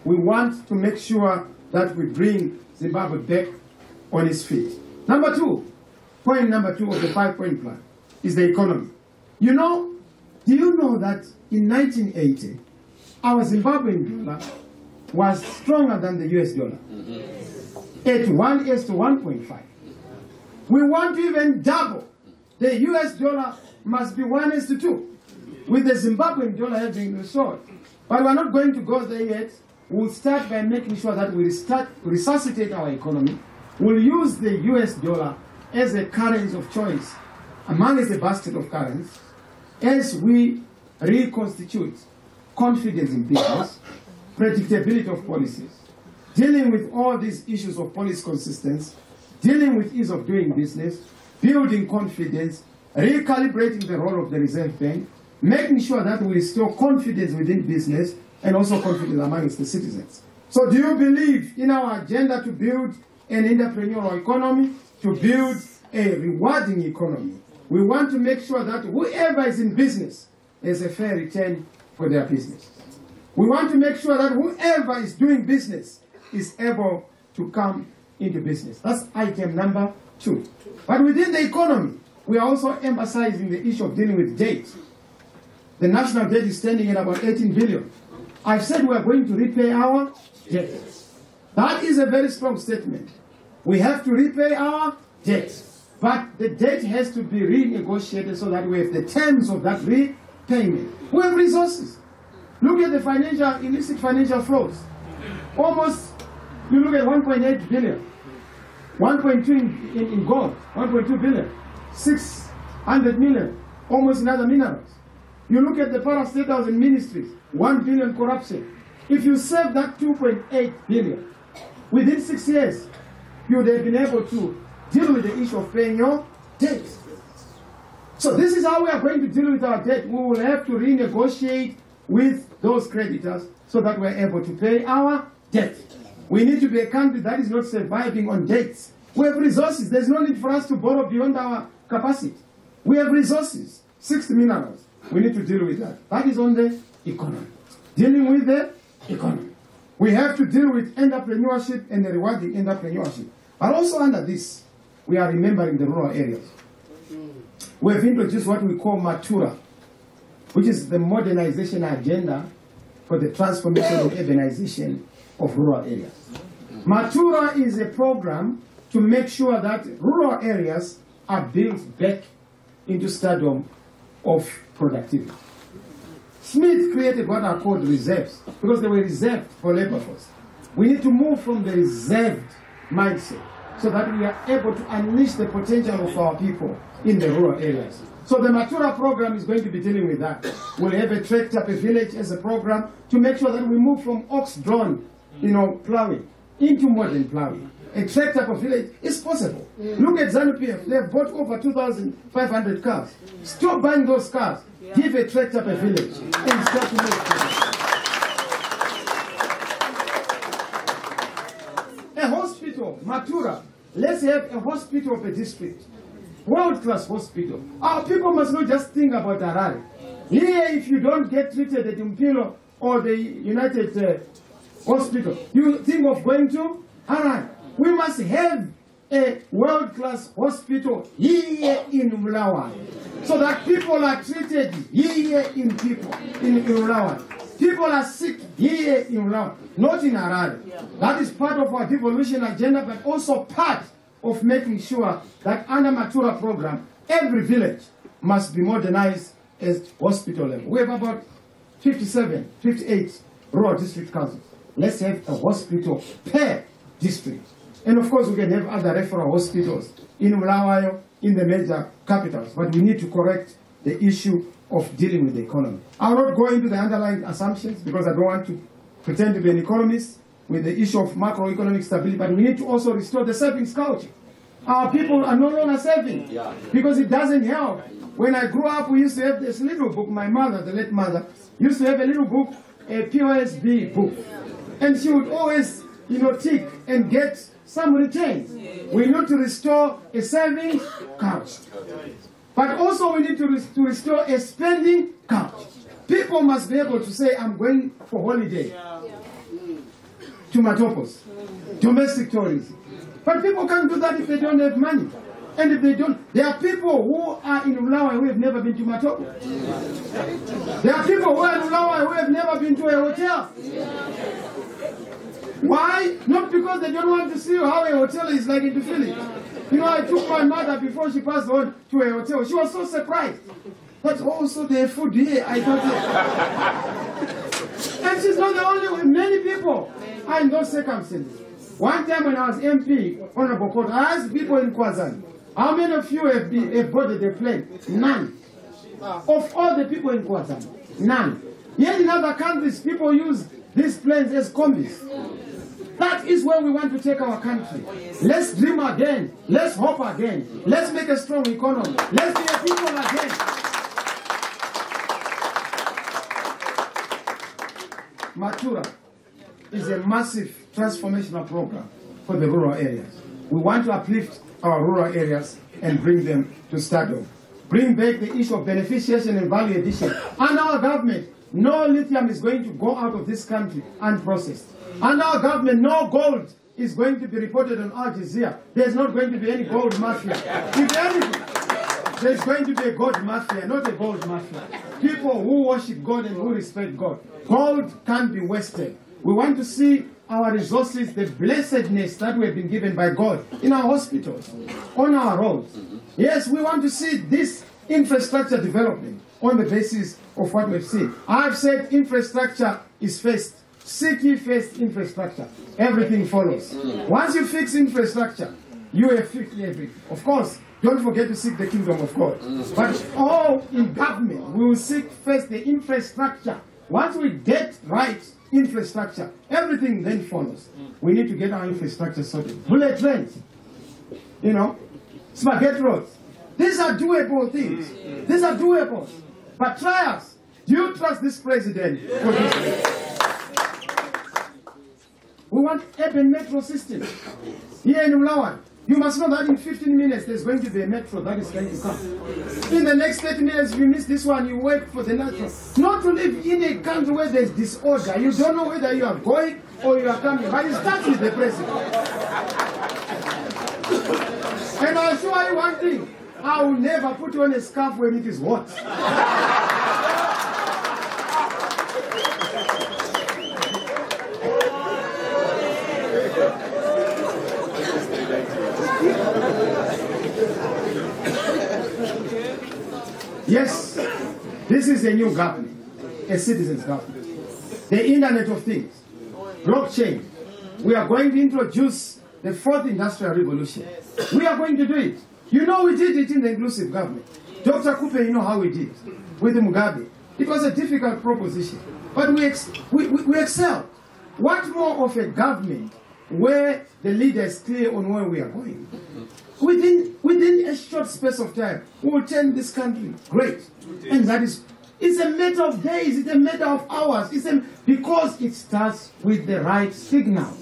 [SPEAKER 1] We want to make sure that we bring Zimbabwe back on its feet. Number 2, point number 2 of the 5-point plan is the economy. You know, do you know that in 1980, our Zimbabwean dollar was stronger than the US dollar? At 1:1.5. We want to even double. The US dollar must be 1:2, with the Zimbabwean dollar having restored. But we're not going to go there yet. We'll start by making sure that we resuscitate our economy. We'll use the US dollar as a currency of choice amongst the basket of currencies as we reconstitute confidence in business, predictability of policies, dealing with all these issues of policy consistency, dealing with ease of doing business, building confidence, recalibrating the role of the Reserve Bank, making sure that we restore confidence within business and also confidence amongst the citizens. So do you believe in our agenda to build an entrepreneurial economy, to build a rewarding economy? We want to make sure that whoever is in business has a fair return for their business. We want to make sure that whoever is doing business is able to come into business. That's item number 2. But within the economy, we are also emphasizing the issue of dealing with debt. The national debt is standing at about 18 billion. I've said we are going to repay our debt. That is a very strong statement. We have to repay our debt. But the debt has to be renegotiated so that we have the terms of that repayment. We have resources. Look at the illicit financial flows. Almost You look at 1.8 billion, 1.2 in gold, 1.2 billion, 600 million, almost in other minerals. You look at the parastatals and ministries, 1 billion corruption. If you save that 2.8 billion, within 6 years, you would have been able to deal with the issue of paying your debt. So this is how we are going to deal with our debt. We will have to renegotiate with those creditors so that we are able to pay our debt. We need to be a country that is not surviving on debts. We have resources. There's no need for us to borrow beyond our capacity. We have resources, 60 minerals. We need to deal with that. That is on the economy. Dealing with the economy. We have to deal with entrepreneurship and the rewarding entrepreneurship. But also under this, we are remembering the rural areas. We have introduced what we call Matura, which is the modernization agenda for the transformation and urbanization of rural areas. Matura is a program to make sure that rural areas are built back into stardom of productivity. Smith created what are called reserves because they were reserved for labor force. We need to move from the reserved mindset so that we are able to unleash the potential of our people in the rural areas. So the Matura program is going to be dealing with that. We'll have a tractor per village as a program to make sure that we move from ox-drawn, plowing into modern plowing. A tractor per village is possible. Look at ZANU-PF. They have bought over 2,500 cars. Stop buying those cars. Give a tractor per village and start to make progress. A hospital, Matura. Let's have a hospital per district. World-class hospital. Our people must not just think about Harare. Here, if you don't get treated at Mpilo or the United Hospital, you think of going to Harare. We must have a world-class hospital here in Mulawa, so that people are treated here in Mulawa. People are sick here in Mulawa, not in Harare. That is part of our devolution agenda, but also part of making sure that under Matura program, every village must be modernized as hospital level. We have about 58 rural district councils. Let's have a hospital per district. And of course, we can have other referral hospitals in Mulawayo, in the major capitals. But we need to correct the issue of dealing with the economy. I'll not go into the underlying assumptions because I don't want to pretend to be an economist with the issue of macroeconomic stability, but we need to also restore the savings culture. Our people are no longer saving because it doesn't help. When I grew up, we used to have this little book. My mother, the late mother, used to have a little book, a POSB book. And she would always, tick and get some returns. We need to restore a saving culture. But also we need to restore a spending culture. People must be able to say, I'm going for holiday to Matopos, domestic tourism. But people can't do that if they don't have money. And if they don't, there are people who are in Mulawa who have never been to Matopos. There are people who are in Mulawa who have never been to a hotel. Why? Not because they don't want to see how a hotel is like in the village. I took my mother before she passed on to a hotel. She was so surprised. But also the food here, I thought. And she's not the only one. Many people are in those circumstances. One time when I was MP, Honorable Court, I asked people in Kwazan, how many of you have boarded a plane? None. Of all the people in Kwazan, none. Yet in other countries, people use these planes as combis. That is where we want to take our country. Let's dream again. Let's hope again. Let's make a strong economy. Let's be a people again. Matura is a massive transformational program for the rural areas. We want to uplift our rural areas and bring them to stardom. Bring back the issue of beneficiation and value addition. And our government, no lithium is going to go out of this country unprocessed. And our government, no gold is going to be reported on Al Jazeera. There's not going to be any gold mafia. If anything, there's going to be a gold mafia, not a gold mafia. People who worship God and who respect God. Gold can't be wasted. We want to see our resources, the blessedness that we have been given by God in our hospitals, on our roads. Yes, we want to see this infrastructure development on the basis of what we've seen. I've said infrastructure is first seek ye first infrastructure. Everything follows. Once you fix infrastructure, you have fixed everything. Of course, don't forget to seek the kingdom of God. But all in government, we will seek first the infrastructure. Once we get right infrastructure, everything then follows. We need to get our infrastructure sorted. Bullet trains, you know, spaghetti roads. These are doable things. These are doable. But try us. Do you trust this president for this? We want urban metro system here in Ulawan. You must know that in 15 minutes there's going to be a metro that is going to come. In the next 30 minutes, if you miss this one, you wait for the next one. Not to live in a country where there's disorder. You don't know whether you are going or you are coming. But it starts with the president. And I'll show you one thing. I will never put on a scarf when it is hot. Yes, this is a new government, a citizen's government. The Internet of Things, blockchain. We are going to introduce the fourth industrial revolution. We are going to do it. You know we did it in the inclusive government. Dr. Cooper, you know how we did with Mugabe. It was a difficult proposition, but we excelled. What more of a government where the leader is clear on where we are going? Within a short space of time, we will turn this country great. And that is, it's a matter of days, it's a matter of hours. Because it starts with the right signals.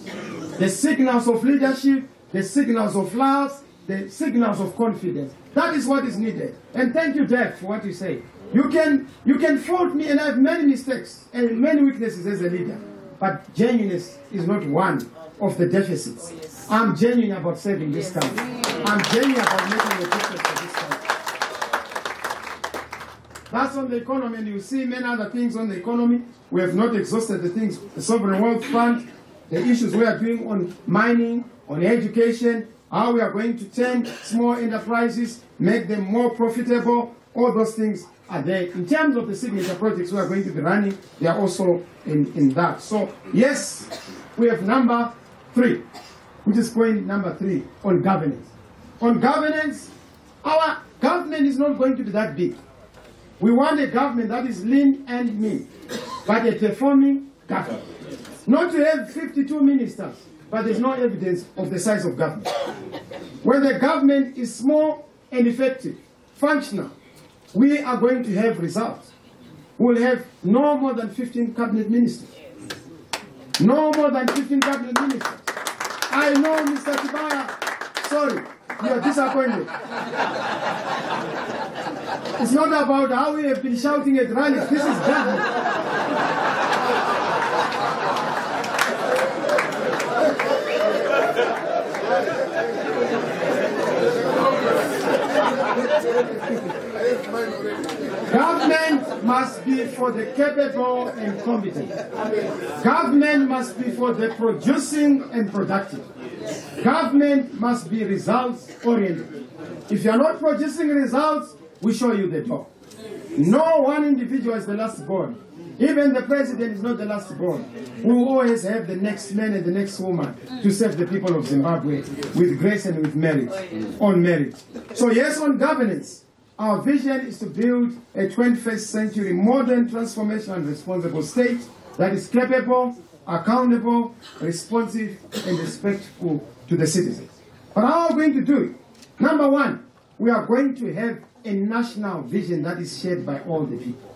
[SPEAKER 1] The signals of leadership, the signals of love, the signals of confidence. That is what is needed. And thank you, Dad, for what you say. You can fault me, and I have many mistakes and many weaknesses as a leader. But genuineness is not one of the deficits. I'm genuine about saving this country. I'm genuine about making a difference for this country. That's on the economy, and you see many other things on the economy. We have not exhausted the things, the Sovereign Wealth Fund, the issues we are doing on mining, on education, how we are going to turn small enterprises, make them more profitable. All those things are there. In terms of the signature projects we are going to be running, they are also in that. So, yes, we have number 3, which is point number 3, on governance. On governance, our government is not going to be that big. We want a government that is lean and mean, but a performing government. Not to have 52 ministers, but there's no evidence of the size of government. When the government is small and effective, functional, we are going to have results. We'll have no more than 15 cabinet ministers. No more than 15 cabinet ministers. I know, Mr. Tibaya, sorry, you are disappointed. It's not about how we have been shouting at rallies. This is government. Government must be for the capable and competent. Government must be for the producing and productive. Government must be results-oriented. If you are not producing results, we show you the door. No one individual is the last born. Even the president is not the last born. We will always have the next man and the next woman to serve the people of Zimbabwe with grace and with merit, on merit. So yes, on governance, our vision is to build a 21st century modern, transformational and responsible state that is capable, accountable, responsive, and respectful to the citizens. But how are we going to do it? Number 1, we are going to have a national vision that is shared by all the people.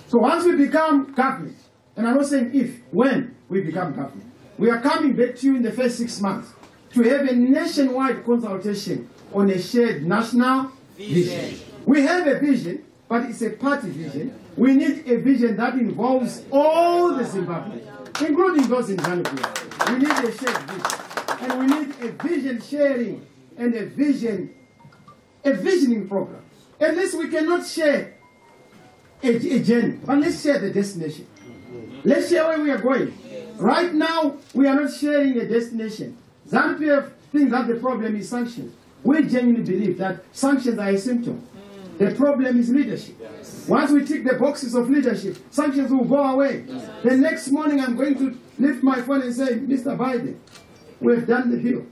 [SPEAKER 1] So once we become government, and I'm not saying if, when we become government, we are coming back to you in the first 6 months to have a nationwide consultation on a shared national vision. We have a vision, but it's a party vision. We need a vision that involves all the Zimbabweans, including those in Zambia. We need a shared vision. And we need a vision sharing and a visioning program. At least we cannot share a journey, but let's share the destination. Let's share where we are going. Right now, we are not sharing a destination. Zambia thinks that the problem is sanctions. We genuinely believe that sanctions are a symptom. The problem is leadership. Once we tick the boxes of leadership, sanctions will go away. The next morning I'm going to lift my phone and say, Mr. Biden, we've done the deal.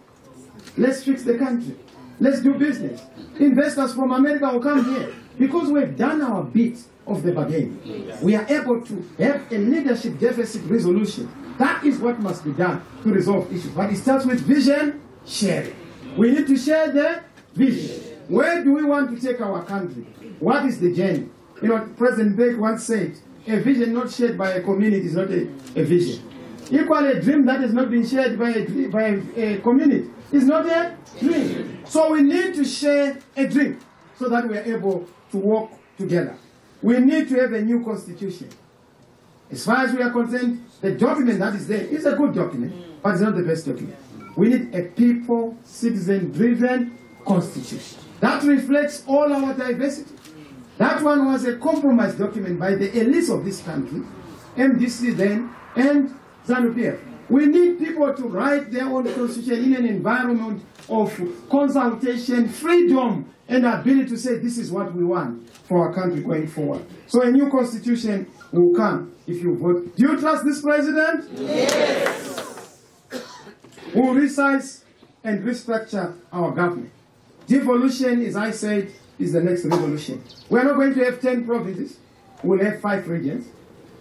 [SPEAKER 1] Let's fix the country. Let's do business. Investors from America will come here. Because we've done our bit of the bargain. We are able to have a leadership deficit resolution. That is what must be done to resolve issues. But it starts with vision sharing. We need to share the vision. Where do we want to take our country? What is the journey? You know, President Beck once said, a vision not shared by a community is not a vision. Equally, a dream that has not been shared by a community is not a dream. So we need to share a dream so that we are able to work together. We need to have a new constitution. As far as we are concerned, the document that is there is a good document, but it's not the best document. We need a people, citizen-driven constitution that reflects all our diversity. That one was a compromise document by the elites of this country, MDC then, and ZANU-PF. We need people to write their own constitution in an environment of consultation, freedom, and ability to say this is what we want for our country going forward. So a new constitution will come if you vote. Do you trust this president?
[SPEAKER 2] Yes.
[SPEAKER 1] We'll resize and restructure our government. Devolution, as I said, is the next revolution. We're not going to have 10 provinces. We'll have 5 regions.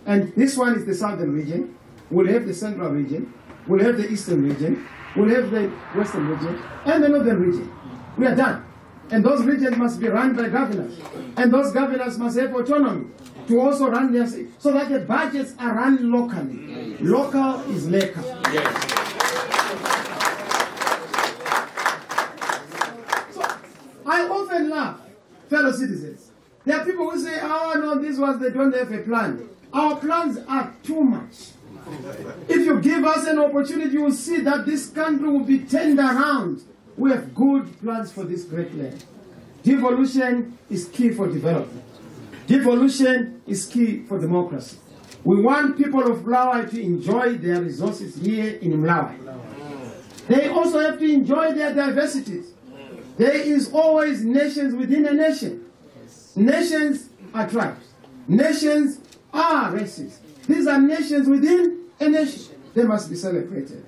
[SPEAKER 1] And this one is the southern region. We'll have the central region. We'll have the eastern region. We'll have the western region. And the northern region. We are done. And those regions must be run by governors. And those governors must have autonomy to also run their state, so that the budgets are run locally. Local is local.
[SPEAKER 2] Yes.
[SPEAKER 1] I often laugh, fellow citizens. There are people who say, oh no, these ones, they don't have a plan. Our plans are too much. If you give us an opportunity, you will see that this country will be turned around. We have good plans for this great land. Devolution is key for development. Devolution is key for democracy. We want people of Mlawi to enjoy their resources here in Mlawi. They also have to enjoy their diversities. There is always nations within a nation. Nations are tribes. Nations are races. These are nations within a nation. They must be celebrated.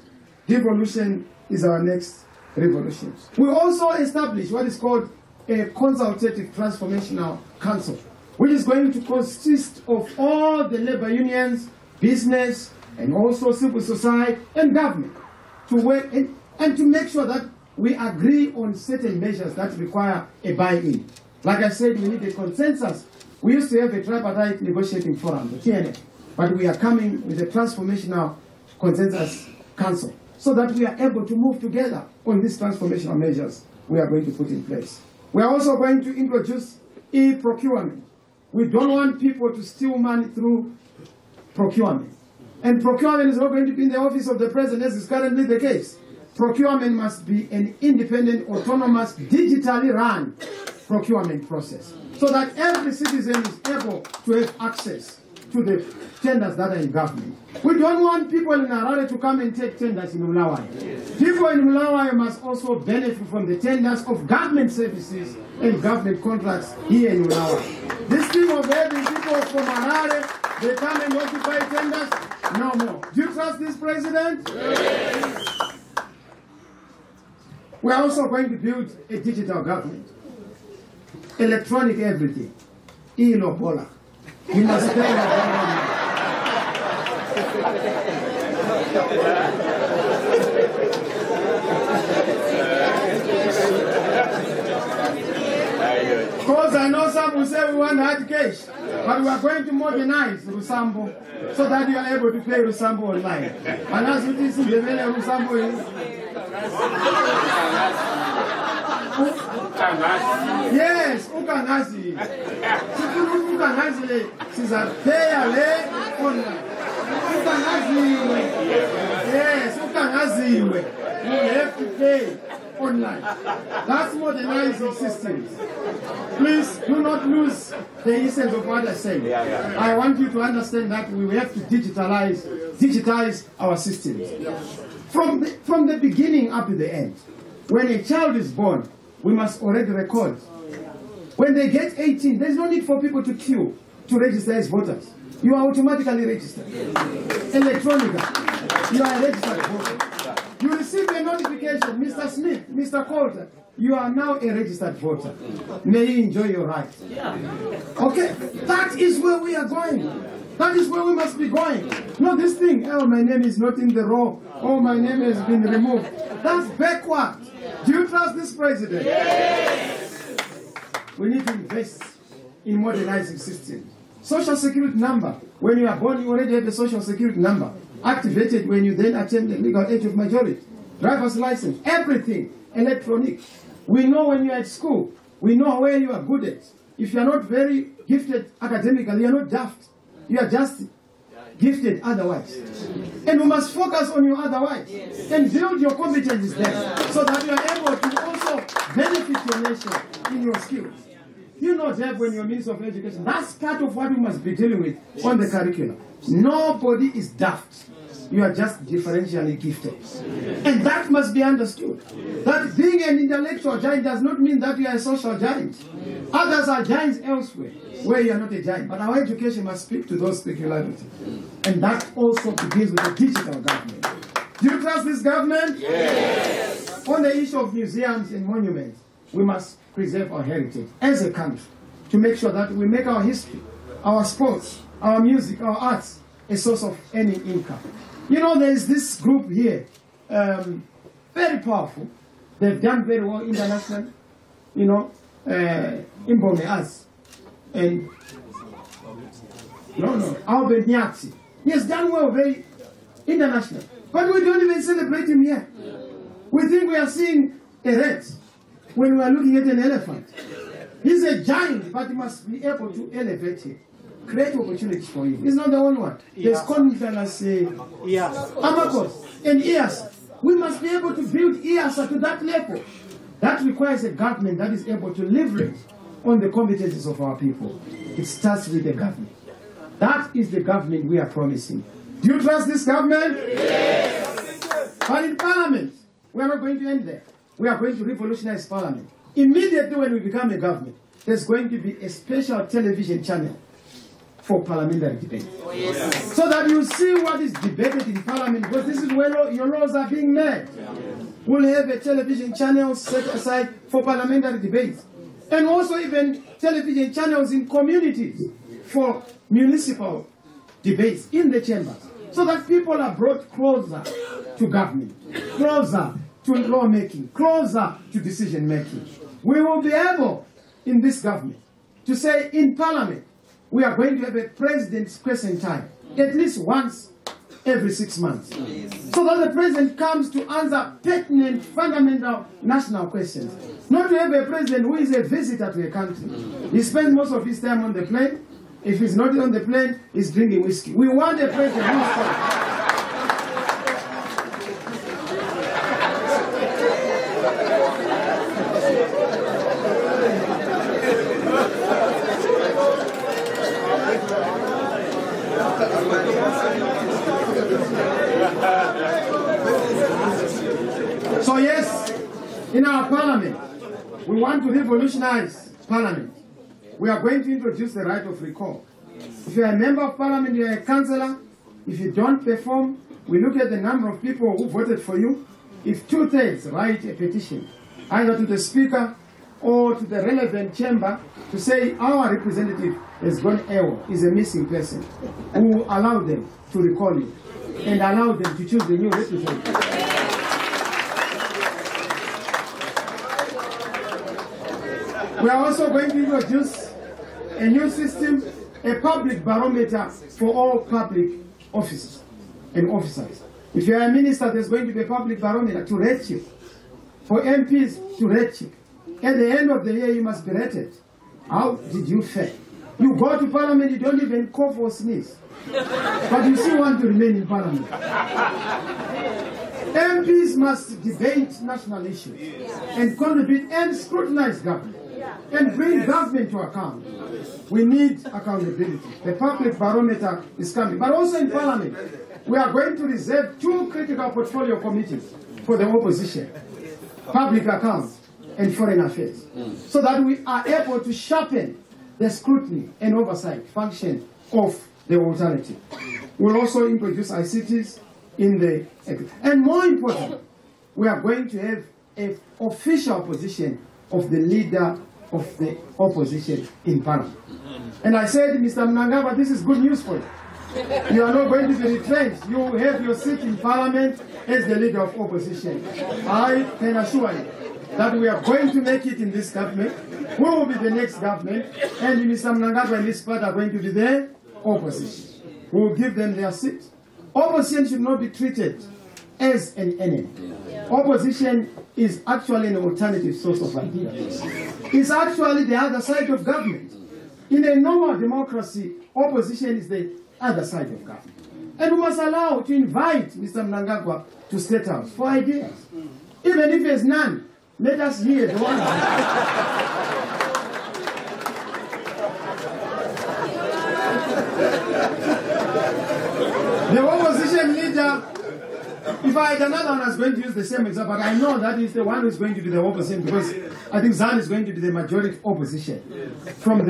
[SPEAKER 1] Devolution is our next revolution. We also established what is called a consultative transformational council, which is going to consist of all the labor unions, business, and also civil society and government to work and to make sure that we agree on certain measures that require a buy-in. Like I said, we need a consensus. We used to have a tripartite negotiating forum, the TNF, but we are coming with a transformational consensus council so that we are able to move together on these transformational measures we are going to put in place. We are also going to introduce e-procurement. We don't want people to steal money through procurement. And procurement is not going to be in the office of the president, as is currently the case. Procurement must be an independent, autonomous, digitally run procurement process, so that every citizen is able to have access to the tenders that are in government. We don't want people in Harare to come and take tenders in Mlawi. People in Mlawi must also benefit from the tenders of government services and government contracts here in Mlawi. This thing of having people from Harare, they come and occupy tenders, no more. Do you trust this president?
[SPEAKER 2] Yes.
[SPEAKER 1] We are also going to build a digital government. Electronic everything. E-Lobola. We must pay our government. Because I know some will say we want hard cash, but we are going to modernize Rusambo so that you are able to pay Rusambo online. And as it is in the middle, Rusambo is... Yes, ukangazi. Sikuru ukangazi sizapea le online. Ukangaziwe. Yes, ukangaziwe. You have to pay online. That's modernizing systems. Please do not lose the essence of what I say. I want you to understand that we have to digitize our systems. From the beginning up to the end. When a child is born, we must already record When they get 18, there's no need for people to queue to register as voters. You are automatically registered. Electronically. You are a registered voter. You receive a notification, Mr. Smith, Mr. Coulter, you are now a registered voter. May you enjoy your rights. Okay? That is where we are going. That is where we must be going. Not this thing, oh, my name is not in the row. Oh, my name has been removed. That's backward. Do you trust this president? Yes. We need to invest in modernizing systems. Social security number. When you are born, you already have a social security number. Activated when you then attain the legal age of majority. Driver's license. Everything. Electronic. We know when you are at school. We know where you are good at. If you are not very gifted academically, you are not daft. You are just gifted otherwise. And we must focus on your otherwise. And build your competencies there. So that you are able to also benefit your nation in your skills. You know that when you're Minister of Education, that's part of what we must be dealing with on the curriculum. Nobody is daft. You are just differentially gifted. And that must be understood. That being an intellectual giant does not mean that you are a social giant. Others are giants elsewhere, where you are not a giant. But our education must speak to those peculiarities. And that also begins with a digital government. Do you trust this government? Yes. On the issue of museums and monuments, we must preserve our heritage as a country to make sure that we make our history, our sports, our music, our arts a source of earning income. You know, there is this group here, very powerful. They've done very well internationally, you know, in Bomeaz. And, Albert Nyatsi. He has done well, very international. But we don't even celebrate him here. We think we are seeing a rat when we are looking at an elephant. He's a giant, but he must be able to elevate him. Create opportunities for him. He's not the only one. There's Conference Amakos and IASA. We must be able to build IASA to that level. That requires a government that is able to leverage on the competencies of our people. It starts with the government. That is the government we are promising. Do you trust this government? Yes. But in Parliament, we are not going to end there. We are going to revolutionize Parliament. Immediately when we become a government, there's going to be a special television channel for parliamentary debate. Oh, yes. So that you see what is debated in Parliament, because this is where your laws are being made. We'll have a television channel set aside for parliamentary debates. And also even television channels in communities for municipal debates in the chambers. So that people are brought closer to government, closer to lawmaking, closer to decision making. We will be able, in this government, to say in Parliament, we are going to have a president's question time, at least once every 6 months. So that the president comes to answer pertinent, fundamental national questions. Not to have a president who is a visitor to a country. He spends most of his time on the plane. If he's not on the plane, he's drinking whiskey. We want a president who is So yes, in our Parliament, we want to revolutionize Parliament. We are going to introduce the right of recall. If you are a member of Parliament, you are a councillor. If you don't perform, we look at the number of people who voted for you. If 2/3 write a petition, either to the Speaker or to the relevant chamber, to say our representative has gone AWOL, is a missing person, who will allow them to recall you and allow them to choose the new representative. We are also going to introduce a new system, a public barometer for all public offices and officers. If you are a minister, there's going to be a public barometer to rate you. For MPs, to rate you. At the end of the year, you must be rated. How did you fare? You go to Parliament, you don't even cough or sneeze. But you still want to remain in Parliament. MPs must debate national issues and contribute and scrutinize government and bring government to account. We need accountability. The public barometer is coming. But also in Parliament, we are going to reserve 2 critical portfolio committees for the opposition. Public accounts and Foreign Affairs, so that we are able to sharpen the scrutiny and oversight function of the alternative. We'll also introduce ICTs in the... And more important, we are going to have an official position of the leader of the opposition in Parliament. And I said, Mr. Mnangagwa, this is good news for you. You are not going to be retrenched. You will have your seat in Parliament as the leader of opposition. I can assure you that we are going to make it in this government. We will be the next government, and Mr. Mnangagwa and his party are going to be the opposition. We will give them their seat. Opposition should not be treated as an enemy. Opposition is actually an alternative source of ideas. It's actually the other side of government. In a normal democracy, opposition is the other side of government. And we must allow to invite Mr. Mnangagwa to State House for ideas. Even if there's none, let us hear the one. The opposition leader, if I had another one, I was going to use the same example, but I know that is the one who's going to be the opposition, because I think Zan is going to be the majority opposition from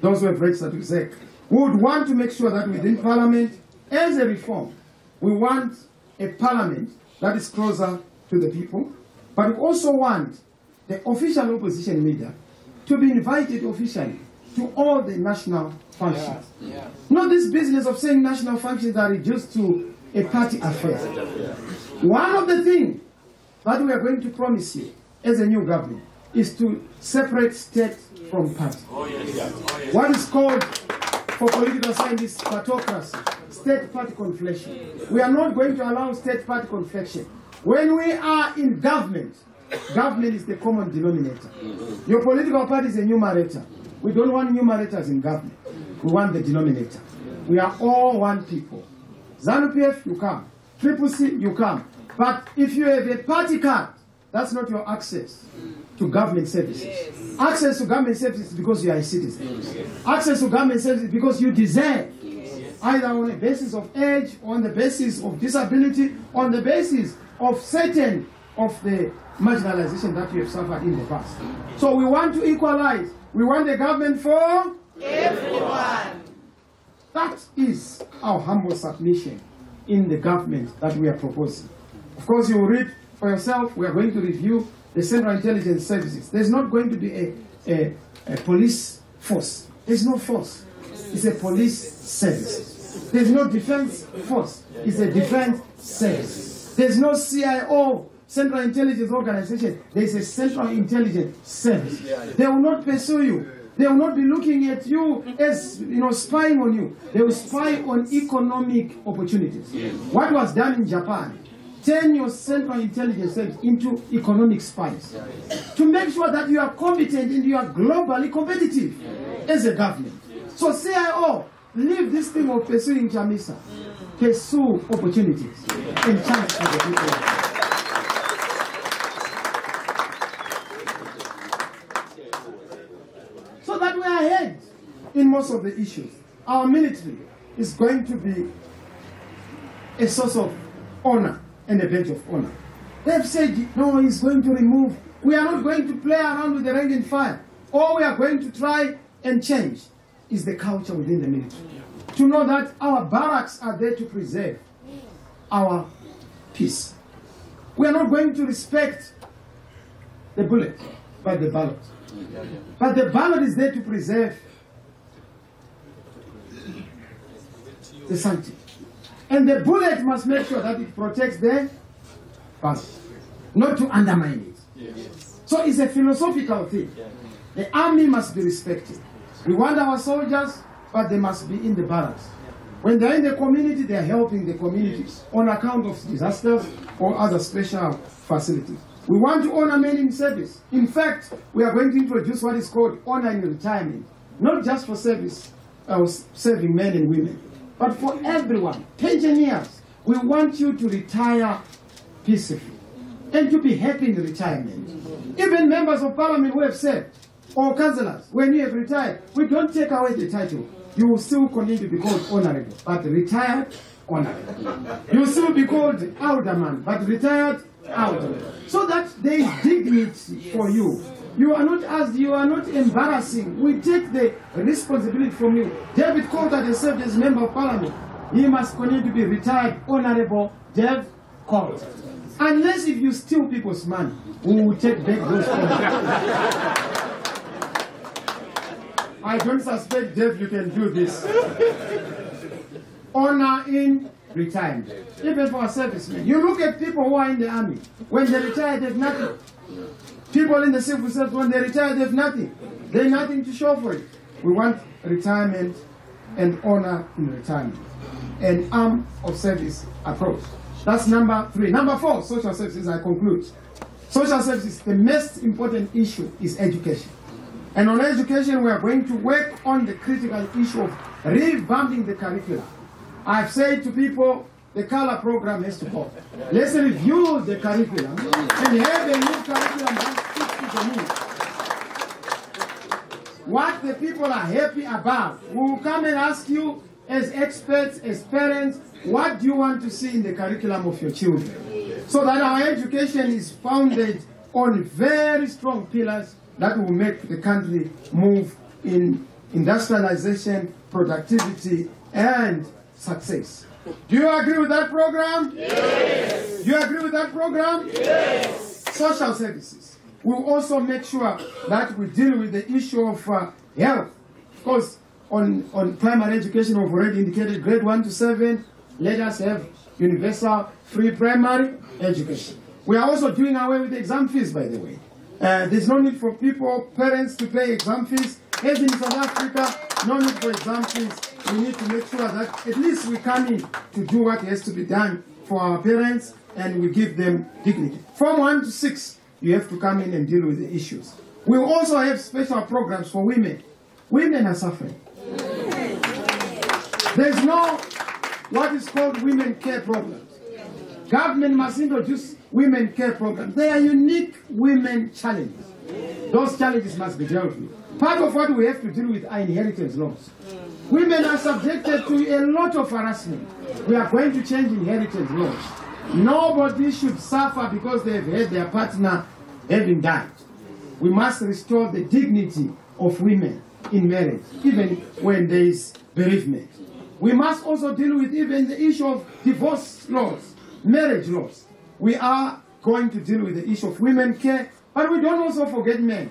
[SPEAKER 1] those who have registered to SEC. We would want to make sure that within Parliament, as a reform, we want a Parliament that is closer to the people, but we also want the official opposition leader to be invited officially to all the national functions. Not this business of saying national functions are reduced to a party affair. One of the things that we are going to promise you as a new government is to separate state from party. What is called, for political scientists, partocracy, state-party confliction. We are not going to allow state-party confliction. When we are in government, government is the common denominator. Your political party is a numerator. We don't want numerators in government. We want the denominator. We are all one people. ZANU-PF, you come. CCC, you come. But if you have a party card, that's not your access to government services. Access to government services is because you are a citizen. Access to government services is because you deserve. Either on the basis of age, on the basis of disability, on the basis of certain of the marginalization that you have suffered in the past. So we want to equalize. We want a government for everyone. That is our humble submission in the government that we are proposing. Of course, you will read for yourself. We are going to review the Central Intelligence Services. There's not going to be a police force. There's no force. It's a police service. There's no defense force. It's a defense service. There's no CIO, Central Intelligence Organization. There's a Central Intelligence Service. They will not pursue you. They will not be looking at you as, spying on you. They will spy on economic opportunities. What was done in Japan, turn your Central Intelligence Service into economic spies to make sure that you are competent and you are globally competitive as a government. So CIO, leave this thing of pursuing Chamisa. Pursue opportunities and chance for the people. So that we are ahead in most of the issues. Our military is going to be a source of honor and a badge of honor. They've said, no, he's going to remove. We are not going to play around with the rank and file. All we are going to try and change is the culture within the military. To know that our barracks are there to preserve our peace. We are not going to respect the bullet, but the ballot. But the ballot is there to preserve the sanctity. And the bullet must make sure that it protects the ballot, not to undermine it. So it's a philosophical thing. The army must be respected. We want our soldiers, but they must be in the barracks. When they're in the community, they're helping the community on account of disasters or other special facilities. We want to honor men in service. In fact, we are going to introduce what is called honor in retirement, not just for service, serving men and women, but for everyone. Pensioners, we want you to retire peacefully and to be happy in retirement. Even members of parliament who have served, or councillors, when you have retired, we don't take away the title. You will still continue to be called honorable, but retired honorable. You will still be called alderman, but retired out. So that there is dignity for you. You are not asked, you are not embarrassing. We take the responsibility from you. David Coulter has served as member of parliament. He must continue to be retired, Honorable Dave Coulter. Unless if you steal people's money, we will take back those funds. I don't suspect, Dave, you can do this. Honor in retirement. Even for a serviceman. You look at people who are in the army. When they retire, they have nothing. People in the civil service, when they retire, they have nothing. They have nothing to show for it. We want retirement and honor in retirement. An arm of service approach. That's number 3. Number 4, social services, I conclude. Social services, the most important issue is education. And on education, we are going to work on the critical issue of revamping the curriculum. I've said to people, the color program has to go. Let's review the curriculum and have a new curriculum that fits to the needs. What the people are happy about, we will come and ask you as experts, as parents, what do you want to see in the curriculum of your children? So that our education is founded on very strong pillars that will make the country move in industrialization, productivity, and success. Do you agree with that program?
[SPEAKER 2] Yes.
[SPEAKER 1] Do you agree with that program?
[SPEAKER 2] Yes.
[SPEAKER 1] Social services. We'll also make sure that we deal with the issue of health. Of course, on primary education, we've already indicated grade 1 to 7. Let us have universal free primary education. We are also doing away with the exam fees, by the way. There's no need for parents to pay exam fees. As in South Africa, no need for exam fees. We need to make sure that at least we come in to do what has to be done for our parents and we give them dignity. From 1 to 6, you have to come in and deal with the issues. We also have special programs for women. Women are suffering. There's no what is called women care programs. Government must introduce women care programs. They are unique women challenges. Those challenges must be dealt with. Part of what we have to deal with are inheritance laws. Women are subjected to a lot of harassment. We are going to change inheritance laws. Nobody should suffer because they've had their partner having died. We must restore the dignity of women in marriage, even when there is bereavement. We must also deal with even the issue of divorce laws, marriage laws. We are going to deal with the issue of women care, but we don't also forget men.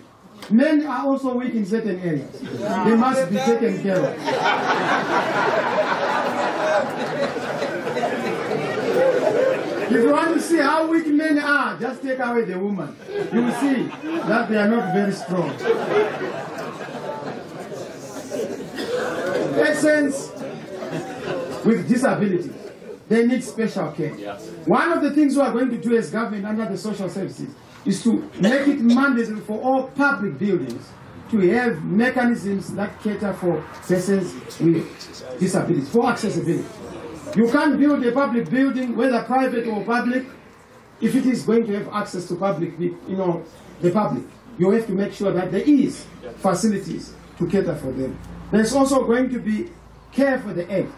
[SPEAKER 1] Men are also weak in certain areas. They must be taken care of. If you want to see how weak men are, just take away the woman. You will see that they are not very strong. Persons with disabilities, they need special care. One of the things we are going to do as government under the social services is to make it mandatory for all public buildings to have mechanisms that cater for persons with disabilities, for accessibility. You can't build a public building, whether private or public, if it is going to have access to public, the public. You have to make sure that there is facilities to cater for them. There's also going to be care for the aged.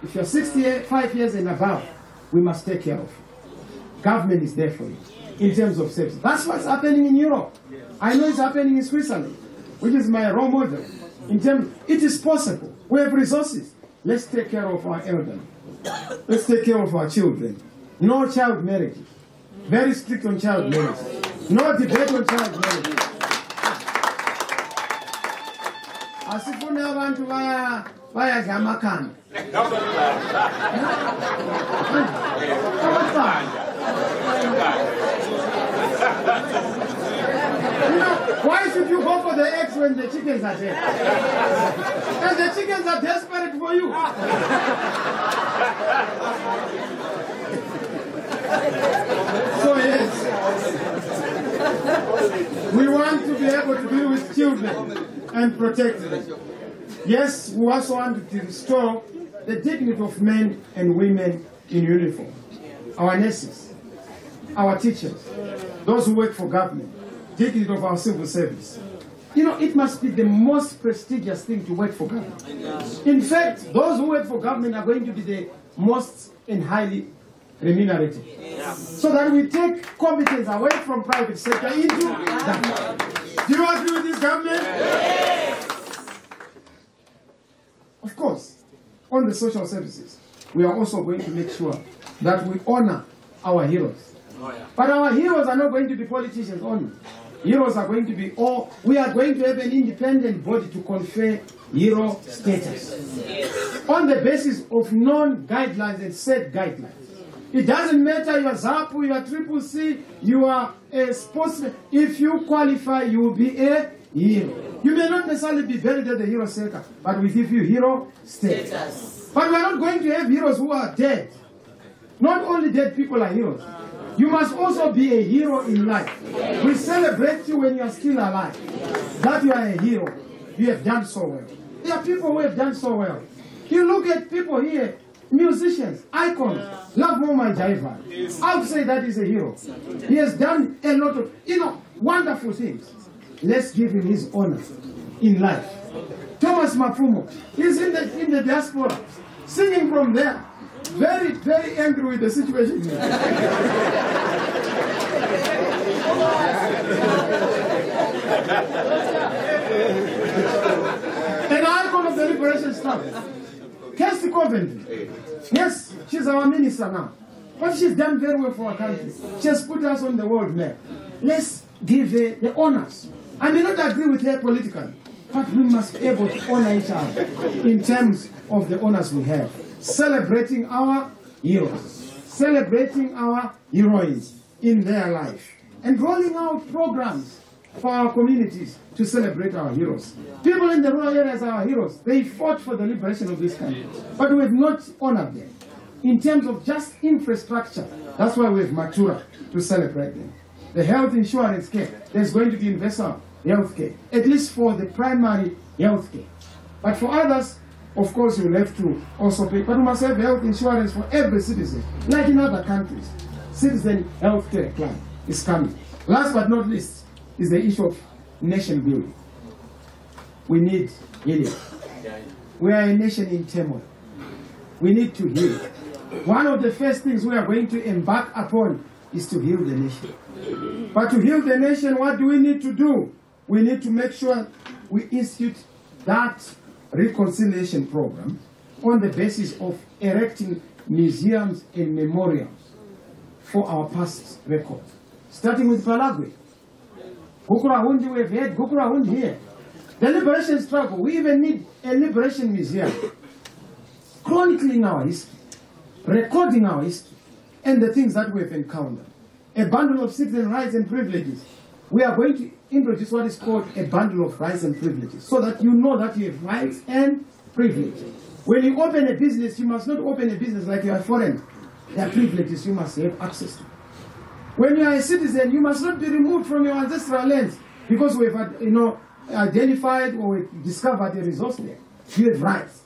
[SPEAKER 1] If you're 65 years and above, we must take care of you. Government is there for you in terms of service. That's what's happening in Europe. I know it's happening in Switzerland, which is my role model. It is possible. We have resources. Let's take care of our elderly. Let's take care of our children. No child marriage. Very strict on child marriage. No debate on child marriage. Asifuna abantu bayadla amakhanda. Why should you go for the eggs when the chickens are dead? And the chickens are desperate for you. So yes, we want to be able to deal with children and protect them. Yes, we also want to restore the dignity of men and women in uniform. Our nurses, our teachers, those who work for government, dignity of our civil service. It must be the most prestigious thing to work for government. In fact, those who work for government are going to be the most and highly remunerated. So that we take competence away from private sector into government. Do you agree with this government? Of course, on the social services, we are also going to make sure that we honor our heroes. But our heroes are not going to be politicians only. Heroes are going to be all. We are going to have an independent body to confer hero status on the basis of known guidelines and set guidelines. It doesn't matter you are ZAPU, you are Triple C, you are a sportsman. If you qualify, you will be a hero. You may not necessarily be buried at the hero circle, but we give you hero status. But we are not going to have heroes who are dead. Not only dead people are heroes. You must also be a hero in life. We celebrate you when you are still alive. That you are a hero. You have done so well. There are people who have done so well. You look at people here, musicians, icons, Love Moma Jaiva. I would say that is a hero. He has done a lot of, wonderful things. Let's give him his honor in life. Thomas Mafumo is in the diaspora, singing from there. Very, very angry with the situation here. An icon of the liberation struggle. Kirsty Coventry. Yes, she's our minister now. But she's done very well for our country. She has put us on the world map. Let's give her the honors. I may not agree with her politically, but we must be able to honor each other in terms of the honors we have. Celebrating our heroes, celebrating our heroines in their life, and rolling out programs for our communities to celebrate our heroes. People in the rural areas are our heroes. They fought for the liberation of this country, but we have not honored them in terms of just infrastructure. That's why we have Matura to celebrate them. The health insurance care, there's going to be universal health care, at least for the primary health care. But for others, of course, you will have to also pay. But we must have health insurance for every citizen, like in other countries. Citizen health care plan is coming. Last but not least is the issue of nation building. We need healing. We are a nation in turmoil. We need to heal. One of the first things we are going to embark upon is to heal the nation. But to heal the nation, what do we need to do? We need to make sure we institute that reconciliation program on the basis of erecting museums and memorials for our past records. Starting with Palagwe. Gukurahundi, we have had Gukurahundi here. The liberation struggle, we even need a liberation museum. Chronicling our history, recording our history, and the things that we have encountered. A bundle of citizen rights and privileges. We are going to introduce what is called a bundle of rights and privileges, so that you know that you have rights and privileges. When you open a business, you must not open a business like you are foreign. There are privileges you must have access to. When you are a citizen, you must not be removed from your ancestral lands because we have, identified or discovered a resource there. You have rights.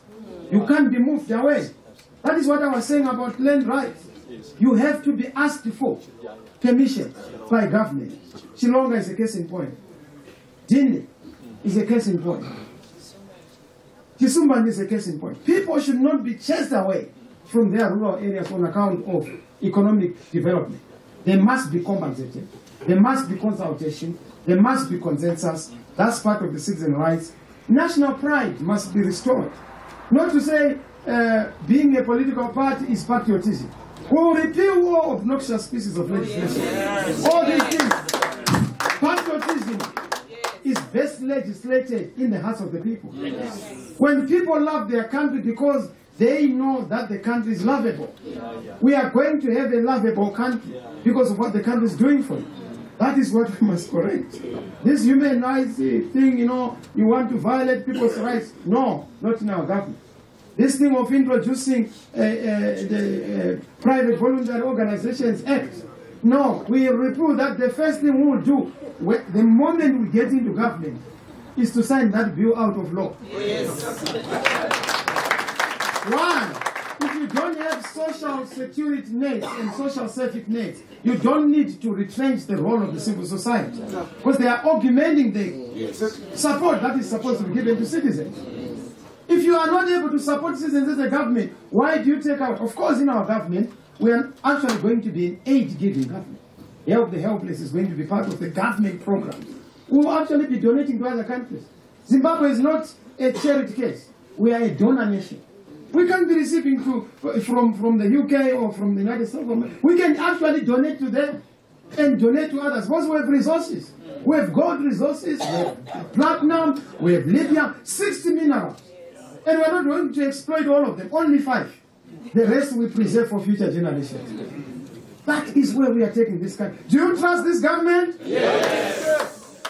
[SPEAKER 1] You can't be moved away. That is what I was saying about land rights. You have to be asked for permission by government. Chilonga is a case in point. Dini is a case in point. Kisumban is a case in point. People should not be chased away from their rural areas on account of economic development. They must be compensated. There must be consultation. There must be consensus. That's part of the citizen rights. National pride must be restored. Not to say being a political party is patriotism. We will repeal all obnoxious pieces of legislation. All these things. Patriotism is best legislated in the hearts of the people. When people love their country because they know that the country is lovable. We are going to have a lovable country because of what the country is doing for you. That is what we must correct. This human rights thing, you want to violate people's rights. No, not in our government. This thing of introducing the Private Voluntary Organizations Act. No, we reprove that. The first thing we will do, the moment we get into government, is to sign that bill out of law. Yes. One, if you don't have social security nets and social safety nets, you don't need to retrench the role of the civil society. Because they are augmenting the support that is supposed to be given to citizens. If you are not able to support citizens as a government, why do you take out? Of course, in our government, we are actually going to be an aid-giving government. Help the Helpless is going to be part of the government program. We will actually be donating to other countries. Zimbabwe is not a charity case. We are a donor nation. We can't be receiving from the UK or from the United States. We can actually donate to them and donate to others because we have resources. We have gold resources, we have platinum, we have lithium, 60 minerals. And we're not going to exploit all of them, only 5. The rest we preserve for future generations. That is where we are taking this country. Do you trust this government?
[SPEAKER 2] Yes.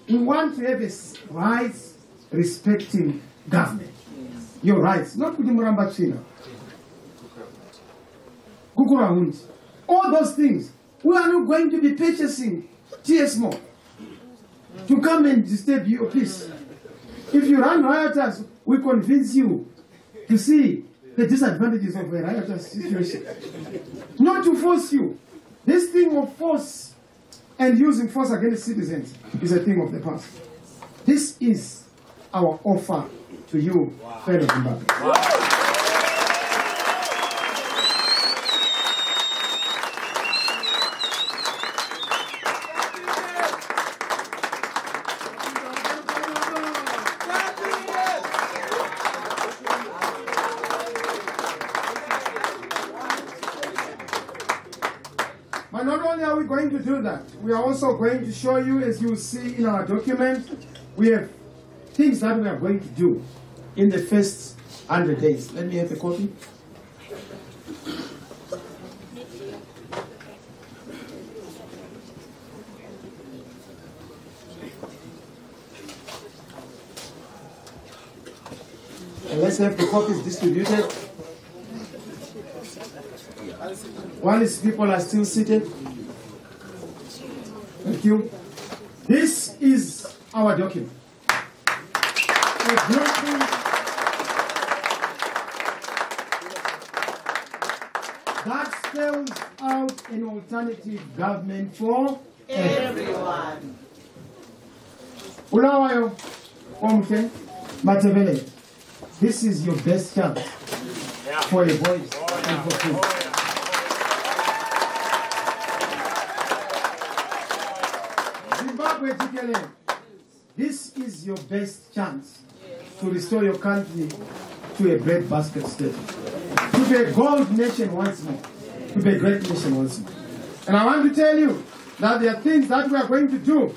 [SPEAKER 1] We want to have a rights-respecting government. Your rights, not with the Muramba China. Kukurahund. All those things. We are not going to be purchasing TSMO to come and disturb your peace. If you run rioters, we convince you to see the disadvantages of a riotous situation. Not to force you. This thing of force and using force against citizens is a thing of the past. This is our offer to you, fellow Zimbabweans. But not only are we going to do that, we are also going to show you, as you see in our document, we have things that we are going to do in the first 100 days. Let me have a copy. And let's have the copies distributed. While these people are still seated. Thank you. This is our document. A blueprint that spells out an alternative government for
[SPEAKER 2] Everyone.
[SPEAKER 1] Ulawayo, Omke, Matevele. This is your best chance for a voice and for peace. This is your best chance to restore your country to a breadbasket state, to be a gold nation once more, to be a great nation once more. And I want to tell you that there are things that we are going to do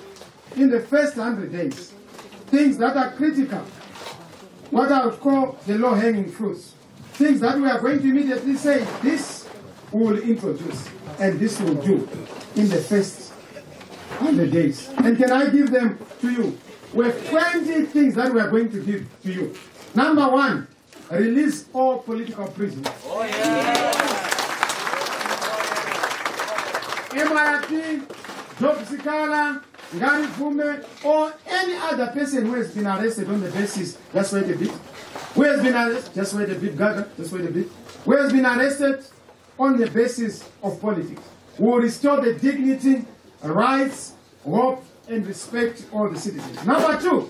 [SPEAKER 1] in the first 100 days, things that are critical, what I would call the low-hanging fruits, things that we are going to immediately say, this we will introduce, and this will do in the first 100 days. And can I give them to you? We have 20 things that we are going to give to you. Number 1, release all political prisoners.
[SPEAKER 2] Oh, yeah.
[SPEAKER 1] MIT, Job Sikala, Ngari Fume, or any other person who has been arrested on the basis, just wait a bit. Who has been arrested, just wait a bit, Gaga, just wait a bit. Who has been arrested on the basis of politics. We will restore the dignity, rights, hope, and respect all the citizens. Number 2,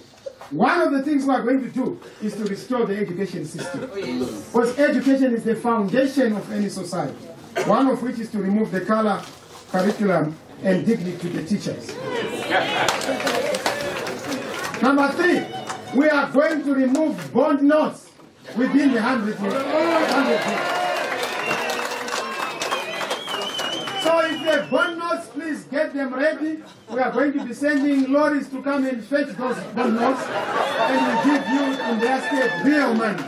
[SPEAKER 1] one of the things we are going to do is to restore the education system. Because education is the foundation of any society. One of which is to remove the color curriculum and dignity to the teachers. Number 3, we are going to remove bond notes within the 100 years. So if you have bond notes, please get them ready. We are going to be sending lorries to come and fetch those bond notes, and we give you in their state real money.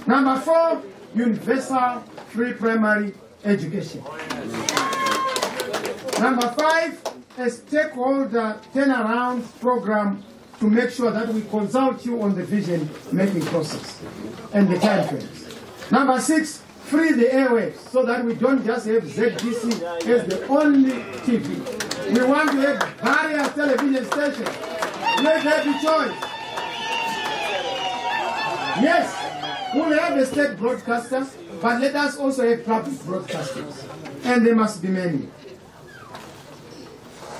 [SPEAKER 1] Number 4, universal free primary education. Number 5, a stakeholder turnaround program to make sure that we consult you on the vision making process and the time frames. Number 6, free the airwaves so that we don't just have ZDC as the only TV. We want to have various television stations. Let there be choice. Yes, we'll have a state broadcaster, but let us also have public broadcasters. And there must be many.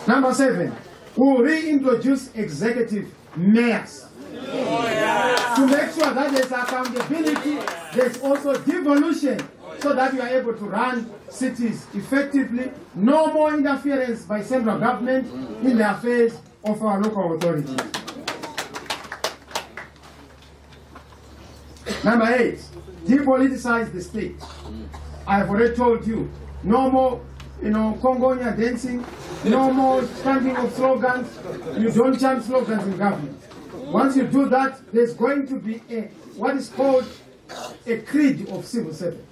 [SPEAKER 1] Number 7, We will reintroduce executive mayors. To make sure that there's accountability, there's also devolution, so that you are able to run cities effectively. No more interference by central government in the affairs of our local authorities. Number 8, depoliticize the state. I have already told you, no more Congonia dancing, no more chanting of slogans. You don't chant slogans in government. Once you do that, there's going to be what is called a creed of civil service.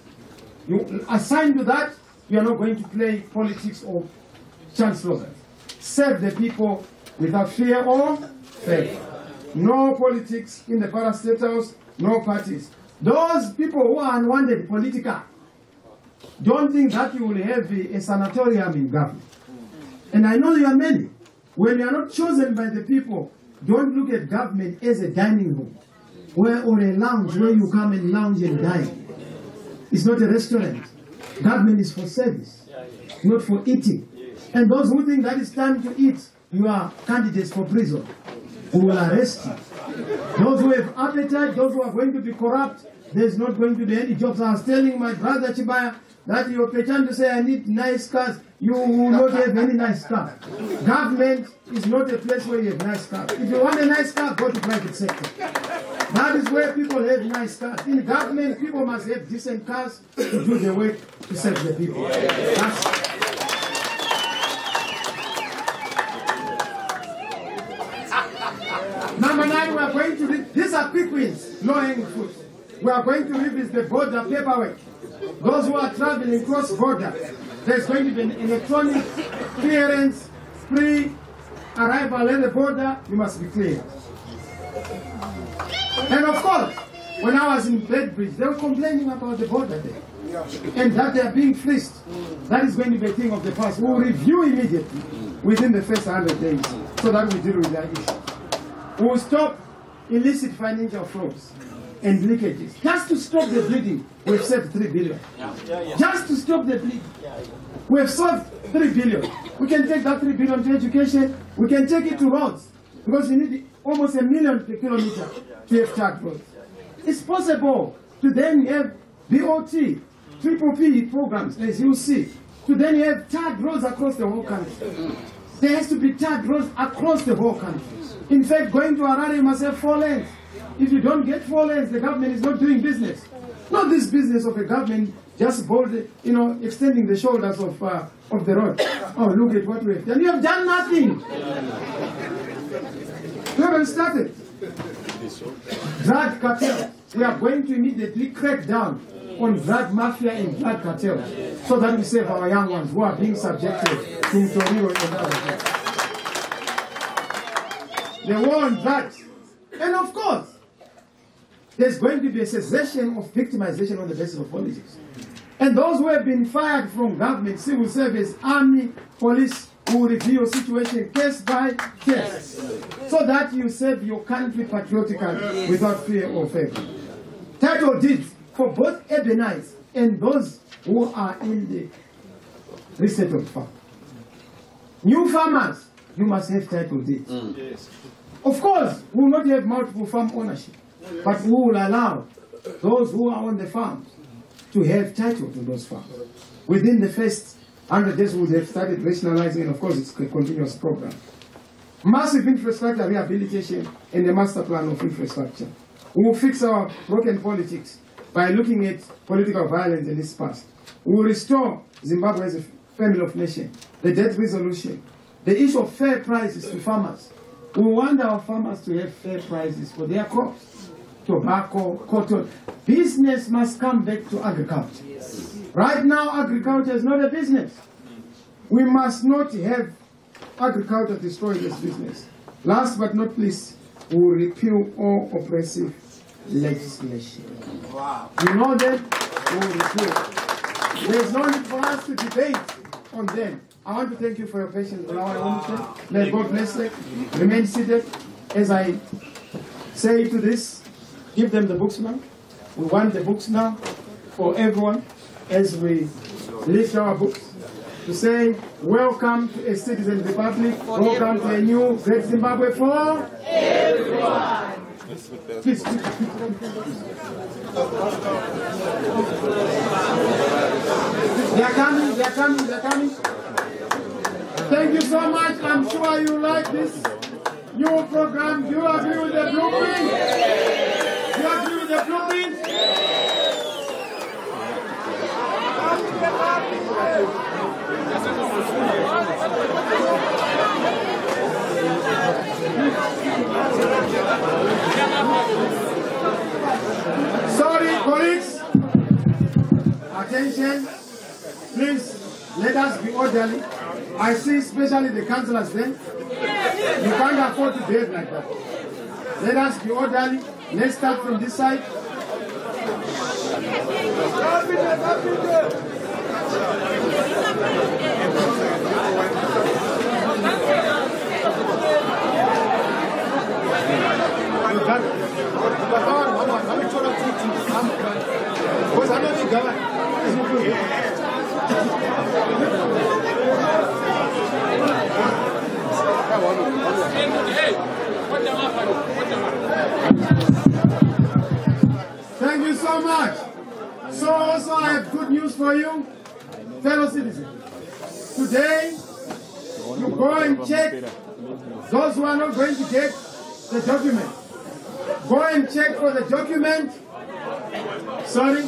[SPEAKER 1] You assign to that, you are not going to play politics or chant slogans. Serve the people without fear or favor. No politics in the parastate house, no parties. Those people who are unwanted political, don't think that you will have a sanatorium in government. And I know you are many. When you are not chosen by the people, don't look at government as a dining room or a lounge where you come and lounge and dine. It's not a restaurant. Government is for service, not for eating. And those who think that it's time to eat, you are candidates for prison. We will arrest you. Those who have appetite, those who are going to be corrupt, there's not going to be any jobs. I was telling my brother Chibaya that you're pretending to say I need nice cars. You will not have any nice car. Government is not a place where you have nice cars. If you want a nice car, go to private sector. That is where people have nice cars. In government, people must have decent cars to do the work to serve the people. Number 9, we are going to read, these are quick wins, low-hanging fruit. We are going to revisit the border paperwork. Those who are traveling cross-border, there's going to be an electronic clearance, pre-arrival at the border, you must be cleared. And of course, when I was in Bedbridge, they were complaining about the border there. And that they are being fleeced. That is going to be a thing of the past. We will review immediately within the first 100 days so that we deal with that issue. We will stop illicit financial frauds and leakages. Just to stop the bleeding, we've saved 3 billion. Just to stop the bleeding. We have saved 3 billion. We can take that 3 billion to education. We can take it to roads. Because you need almost $1 million per kilometer to have tarred roads. It's possible to then have BOT, PPP programs, as you see, to then have tarred roads across the whole country. There has to be tarred roads across the whole country. In fact, going to Harare, you must have 4 lanes. If you don't get 4 lanes, the government is not doing business. Not this business of a government just boldly, extending the shoulders of the road. Oh, look at what we have done. You have done nothing. You haven't started. Drug cartel. We are going to immediately crack down on drug mafia and drug cartel so that we save our young ones who are being subjected to Torino and other things. The war on drugs. And of course, there's going to be a cessation of victimization on the basis of politics. And those who have been fired from government, civil service, army, police, will review your situation case by case, so that you serve your country patriotically without fear or favor. Title deeds for both urbanites and those who are in the resettled farm. New farmers, you must have title deeds. Of course, we will not have multiple farm ownership, but we will allow those who are on the farms to have title to those farms. Within the first 100 days, we will have started rationalizing, and of course, it's a continuous program. Massive infrastructure rehabilitation and a master plan of infrastructure. We will fix our broken politics by looking at political violence in its past. We will restore Zimbabwe as a family of nations, the debt resolution, the issue of fair prices to farmers. We want our farmers to have fair prices for their crops, tobacco, cotton. Business must come back to agriculture. Right now, agriculture is not a business. We must not have agriculture destroy this business. Last but not least, we will repeal all oppressive legislation. Wow. You know that? We will repeal. There is no need for us to debate on them. I want to thank you for your patience. May God bless you. Remain seated. As I say to this, give them the books now. We want the books now for everyone as we lift our books. to say, welcome to a citizen republic, welcome to a new Great Zimbabwe for
[SPEAKER 2] everyone.
[SPEAKER 1] Please. They are coming, they are coming, they are coming. Thank you so much. I'm sure you like this new program. Do you agree with the blueprint? Do you agree with the blueprint? Sorry, colleagues. Attention. Please, let us be orderly. I see especially the councillors there. You can't afford to behave like that. Let us be orderly. Let's start from this side. Thank you so much. So also I have good news for you, fellow citizens. Today, you go and check those who are not going to get the document. Go and check for the document. Sorry.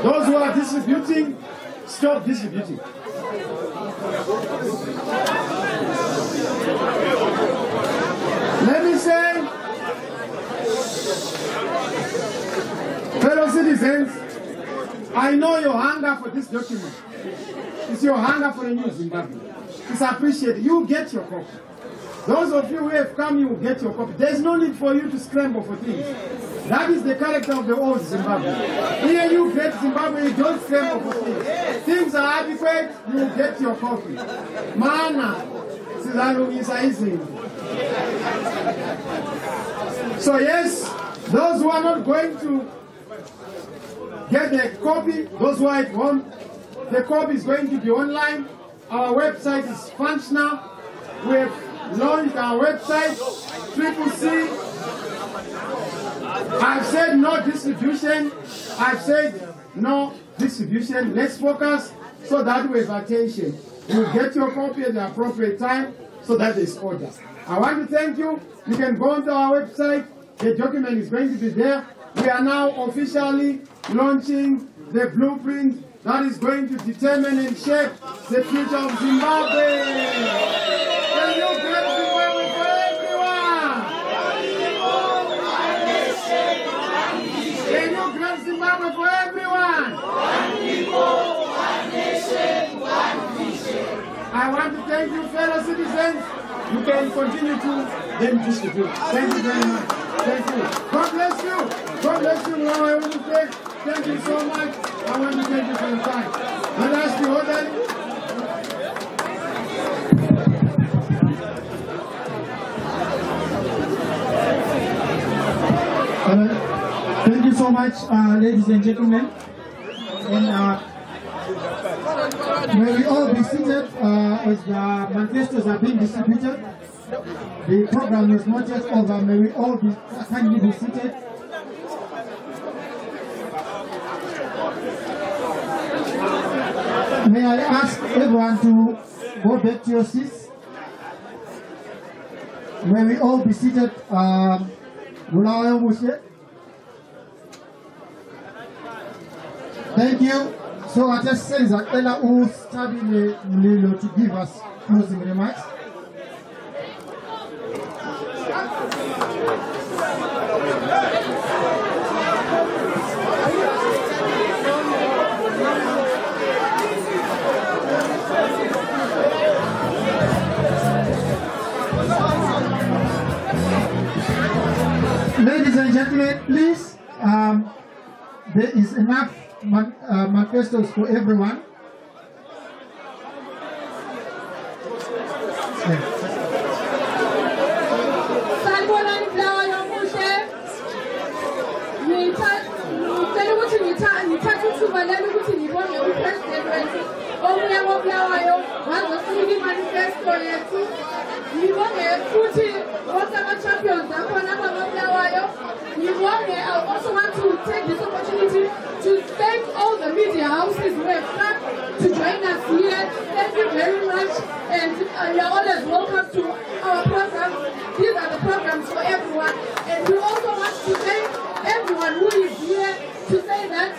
[SPEAKER 1] Those who are distributing, stop distributing. Let me say, fellow citizens, I know your hunger for this document. It's your hunger for a new Zimbabwe. It's appreciated. You get your copy. Those of you who have come, you will get your copy. There's no need for you to scramble for things. That is the character of the old Zimbabwe. Here you get Zimbabwe, you don't scramble for things. Things are adequate, you will get your copy. Mana, sizalungisa izinto. So yes, those who are not going to get the copy, those who are at home, the copy is going to be online. Our website is functional. We have launched our website, CCC. I've said no distribution. I've said no distribution. Let's focus so that we have attention. You get your copy at the appropriate time so that there's order. I want to thank you. You can go onto our website. The document is going to be there. We are now officially launching the blueprint that is going to determine and shape the future of Zimbabwe. Can you get Zimbabwe for everyone? Can you grab Zimbabwe for everyone?
[SPEAKER 2] One people, one nation, one vision.
[SPEAKER 1] I want to thank you, fellow citizens. You can continue to then distribute. Thank you very much. Thank you. God bless you. God bless you. Thank you so much. I want to thank you for your time. Let us be orderly.
[SPEAKER 3] Thank you so much, ladies and gentlemen. And may we all be seated as the manifestos are being distributed. The program is not yet over. May we all be kindly be seated. May I ask everyone to go back to your seats? May we all be seated? Thank you. So I just say that Ella will study Lilo to give us closing remarks. Ladies and gentlemen, please, there is enough manifestos for everyone.
[SPEAKER 4] Yeah. ngibonela ukuthi ngibonge upresident wethu obuya ngobulawayo wazosinika imanifesto yethu. Ngibonge futhi bonke ama-champions akhona abangobulawayo. Ngibonge. I also want to take this opportunity to thank all the media houses who have come to join us here. Thank you very much, and you're always welcome to our programs. These are the programs for everyone, and we also want to thank everyone who is here to say that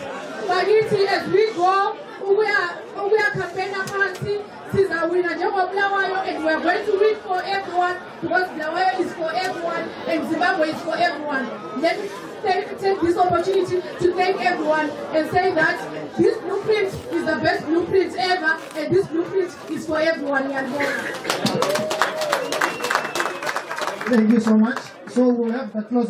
[SPEAKER 4] as we go, we are campaigning party. Sizawina njengobulawayo, and we are going to win for everyone, because Bulawayo is for everyone and Zimbabwe is for everyone. Let me take this opportunity to thank everyone and say that this blueprint is the best blueprint ever, and this blueprint is for everyone.
[SPEAKER 3] Thank you so much. So we'll have the closing.